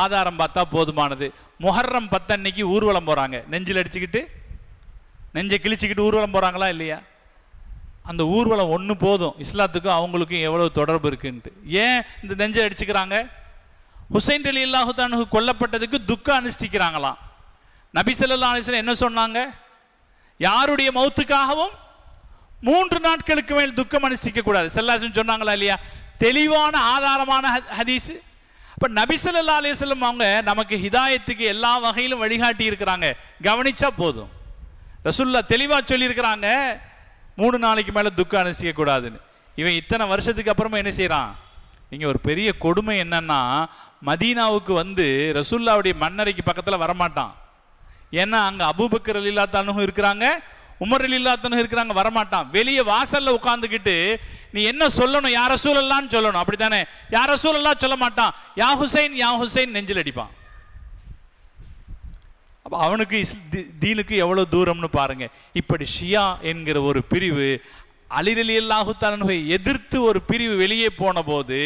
ஆதாரம் பார்த்தா போதுமானது. முஹர்ரம் 10 அன்னைக்கு ஊர்வலம் போறாங்க, நெஞ்சில் அடிச்சுக்கிட்டு, நெஞ்சை கிழிச்சுக்கிட்டு ஊர்வலம் போறாங்களா இல்லையா? அந்த ஊர்வலம் ஒன்று போதும் இஸ்லாத்துக்கும் அவங்களுக்கும் எவ்வளவு தொடர்பு இருக்குன்ட்டு. ஏன் இந்த நெஞ்சை அடிச்சுக்கிறாங்க? ஹுசைன் ரலியல்லாஹு தஆலா கொல்லப்பட்டதுக்கு துக்கம் அனுஷ்டிக்கிறாங்களாம். நபி ஸல்லல்லாஹு அலைஹி வஸல்லம் என்ன சொன்னாங்க? யாருடைய மௌத்துக்காகவும் 3 நாட்களுக்கு மேல் துக்கம் அனுஷ்டிக்க கூடாது. ஸல்லல்லாஹு அலைஹி வஸல்லம் சொன்னாங்களா இல்லையா? தெளிவான ஆதாரமான ஹதீஸ். அப்ப நபி ஸல்லல்லாஹு அலைஹி வஸல்லம் அவங்க நமக்கு ஹிதாயத்துக்கு எல்லா வகையிலும் வழிகாட்டி இருக்கிறாங்க. கவனிச்சா போதும். ரசூலுல்லாஹ் தெளிவா சொல்லி இருக்கிறாங்க, 3 நாளைக்கு மேல துக்கம் அனுஷ்டிக்க கூடாதுன்னு. இவன் இத்தனை வருஷத்துக்கு அப்புறமா என்ன செய்யறான்? நீங்க ஒரு பெரிய கொடுமை என்னன்னா, மதீனாவுக்கு வந்து ரசூலுல்லாஹ்வுடைய மன்னரைக்கு பக்கத்துல வரமாட்டான். ஏன்னா அங்க அபூபக்கர் ரலியல்லாஹு தஆலா இருக்கிறாங்க, உமர் ரலியல்லாஹு தஆலா இருக்கிறாங்க, வரமாட்டான். வெளியே வாசல்ல உட்கார்ந்துக்கிட்டு நீ என்ன சொல்லணும், யா ரசூலல்லாஹ்னு சொல்லணும். அப்படித்தானே? யா ரசூலல்லாஹ் சொல்ல மாட்டான், யா ஹுசைன் யா ஹுசைன் நெஞ்சில் அடிப்பான். அப்ப அவனுக்கு தீனுக்கு எவ்வளவு தூரம்னு பாருங்க. இப்படி ஷியா என்கிற ஒரு பிரிவு அலி ரலியல்லாஹு தஆலாவை எதிர்த்து ஒரு பிரிவு வெளியே போன போது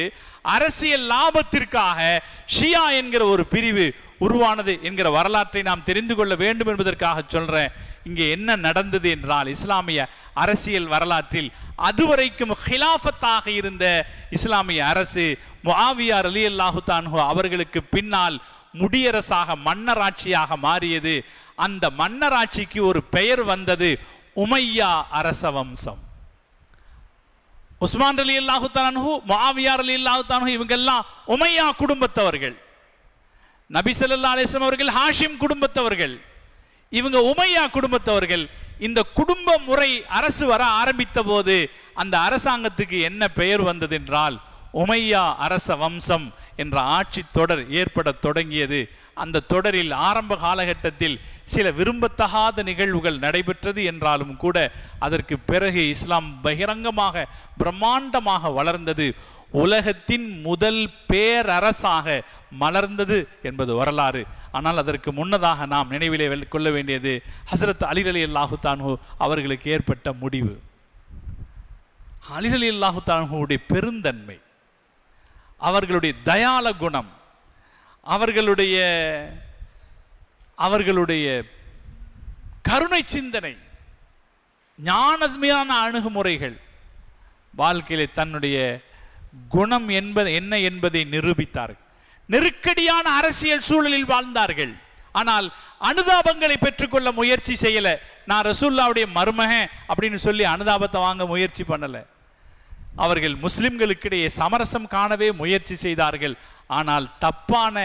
அரசியல் லாபத்திற்காக ஷியா என்கிற ஒரு பிரிவு உருவானது என்கிற வரலாற்றை நாம் தெரிந்து கொள்ள வேண்டும் என்பதற்காக சொல்றேன். இங்கே என்ன நடந்தது என்றால், இஸ்லாமிய அரசியல் வரலாற்றில் அதுவரைக்கும் ஹிலாஃபத்தாக இருந்த இஸ்லாமிய அரசு முஆவியா ரலியல்லாஹு தஆலா அவர்களுக்கு பின்னால் முடியரசாக மன்னராட்சியாக மாறியது. அந்த மன்னராட்சிக்கு ஒரு பெயர் வந்தது, உமையா அரச வம்சம். உஸ்மான் ரலியல்லாஹு தஆலா, முஆவியா ரலியல்லாஹு தஆலா இவங்க எல்லாம் உமையா குடும்பத்தவர்கள். நபி ஸல்லல்லாஹு அலைஹி வஸல்லம் அவர்கள் ஹாஷிம் குடும்பத்தவர்கள், இவங்க உமையா குடும்பத்தவர்கள். இந்த குடும்ப முறை அரசு வர ஆரம்பித்த போது அந்த அரசாங்கத்துக்கு என்ன பெயர் வந்தது என்றால், உமையா அரச வம்சம் என்ற ஆட்சி தொடர் ஏற்பட தொடங்கியது. அந்த தொடரில் ஆரம்ப காலகட்டத்தில் சில விரும்பத்தகாத நிகழ்வுகள் நடைபெற்றது என்றாலும் கூட அதற்கு பிறகு இஸ்லாம் பகிரங்கமாக பிரம்மாண்டமாக வளர்ந்தது. உலகத்தின் முதல் பேரரசாக மலர்ந்தது என்பது வரலாறு. ஆனால் அதற்கு முன்னதாக நாம் நினைவிலே கொள்ள வேண்டியது ஹஸ்ரத் அலி ரலியல்லாஹு தஆலா அவர்களுக்கு ஏற்பட்ட முடிவு. அலி ரலியல்லாஹு தஆலாவுடைய பெருந்தன்மை, அவர்களுடைய தயால குணம், அவர்களுடைய கருணை சிந்தனை, ஞானமான அணுகுமுறைகள் வாழ்க்கையிலே தன்னுடைய குணம் என்ன என்பதை நிரூபித்தார்கள். நெருக்கடியான அரசியல் சூழலில் வாழ்ந்தார்கள். ஆனால் அனுதாபங்களை பெற்றுக்கொள்ள முயற்சி செய்யல. நான் ரசூலுல்லாஹ்வுடைய மருமகன் அப்படின்னு சொல்லி அனுதாபத்தை வாங்க முயற்சி பண்ணல. அவர்கள் முஸ்லிம்களுக்கிடையே சமரசம் காணவே முயற்சி செய்தார்கள். ஆனால் தப்பான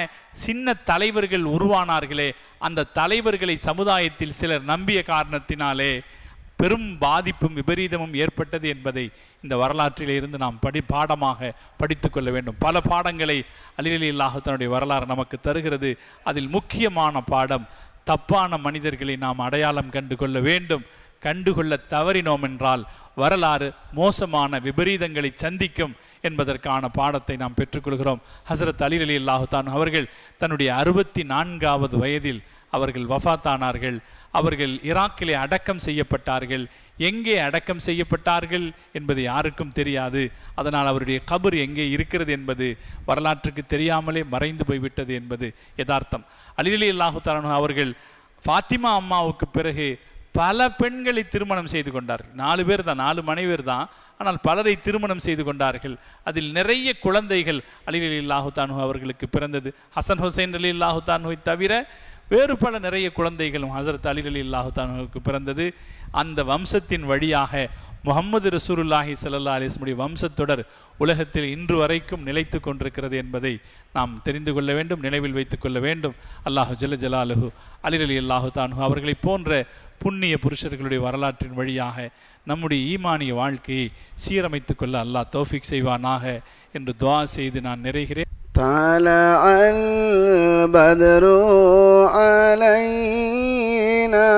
சின்ன தலைவர்கள் உருவானார்களே, அந்த தலைவர்களை சமுதாயத்தில் சிலர் நம்பிய காரணத்தினாலே பெரும் பாதிப்பும் விபரீதமும் ஏற்பட்டது என்பதை இந்த வரலாற்றிலே இருந்து நாம் பாடமாக படித்து கொள்ள வேண்டும். பல பாடங்களை அலி ரலியல்லாஹு தன்னுடைய வரலாறு நமக்கு தருகிறது. அதில் முக்கியமான பாடம், தப்பான மனிதர்களை நாம் அடையாளம் கண்டு கொள்ள வேண்டும். கண்டுகொள்ள தவறினோம் என்றால் வரலாறு மோசமான விபரீதங்களை சந்திக்கும் என்பதற்கான பாடத்தை நாம் பெற்றுக்கொள்கிறோம். ஹசரத் அலி ரலியல்லாஹு தஆலா அவர்கள் தன்னுடைய 64வது வயதில் அவர்கள் வஃபாத்தானார்கள். அவர்கள் ஈராக்கிலே அடக்கம் செய்யப்பட்டார்கள். எங்கே அடக்கம் செய்யப்பட்டார்கள் என்பது யாருக்கும் தெரியாது. அதனால் அவருடைய கபர் எங்கே இருக்கிறது என்பது வரலாற்றுக்கு தெரியாமலே மறைந்து போய்விட்டது என்பது யதார்த்தம். அலி ரலியல்லாஹு தஆலா அவர்கள் ஃபாத்திமா அம்மாவுக்கு பிறகு பல பெண்களை திருமணம் செய்து கொண்டார்கள். 4 பேர் தான், 4 மனைவியர் தான். ஆனால் பலரை திருமணம் செய்து கொண்டார்கள். அதில் நிறைய குழந்தைகள் அலி ரலியல்லாஹு தஆலா அவர்களுக்கு பிறந்தது. ஹசன் ஹுசைன் ரலியல்லாஹு தஆலாவை தவிர வேறு பல நிறைய குழந்தைகளும் ஹசரத் அலி ரலியல்லாஹு தஆலாவுக்கு பிறந்தது. அந்த வம்சத்தின் வழியாக முஹம்மது ரசூலுல்லாஹி ஸல்லல்லாஹு அலைஹி வஸல்லம் வம்சத்தொடர் உலகத்தில் இன்று வரைக்கும் நிலைத்து கொண்டிருக்கிறது என்பதை நாம் தெரிந்து கொள்ள வேண்டும், நினைவில் வைத்துக் கொள்ள வேண்டும். அல்லாஹு ஜல்ல ஜலாலுஹு அலி ரலியல்லாஹு தஆலா அவர்களை போன்ற புண்ணிய புருஷர்களுடைய வரலாற்றின் வழியாக நம்முடைய ஈமானிய வாழ்க்கையை சீரமைத்துக் கொள்ள அல்லாஹ் தௌஃபீக் செய்வானாக என்று துஆ செய்து நான் நிறைகிறேன். طلع البدر علينا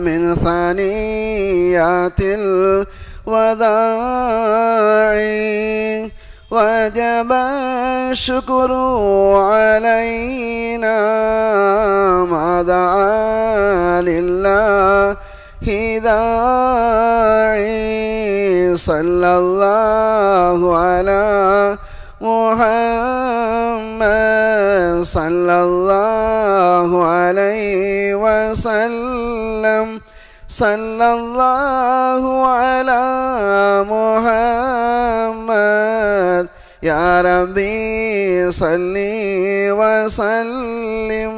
من ثنيات الوداع وجب الشكر علينا ما دعا لله داعي صلى الله على محمد صلى الله عليه وسلم صلى الله على محمد يا ربي صل وسلم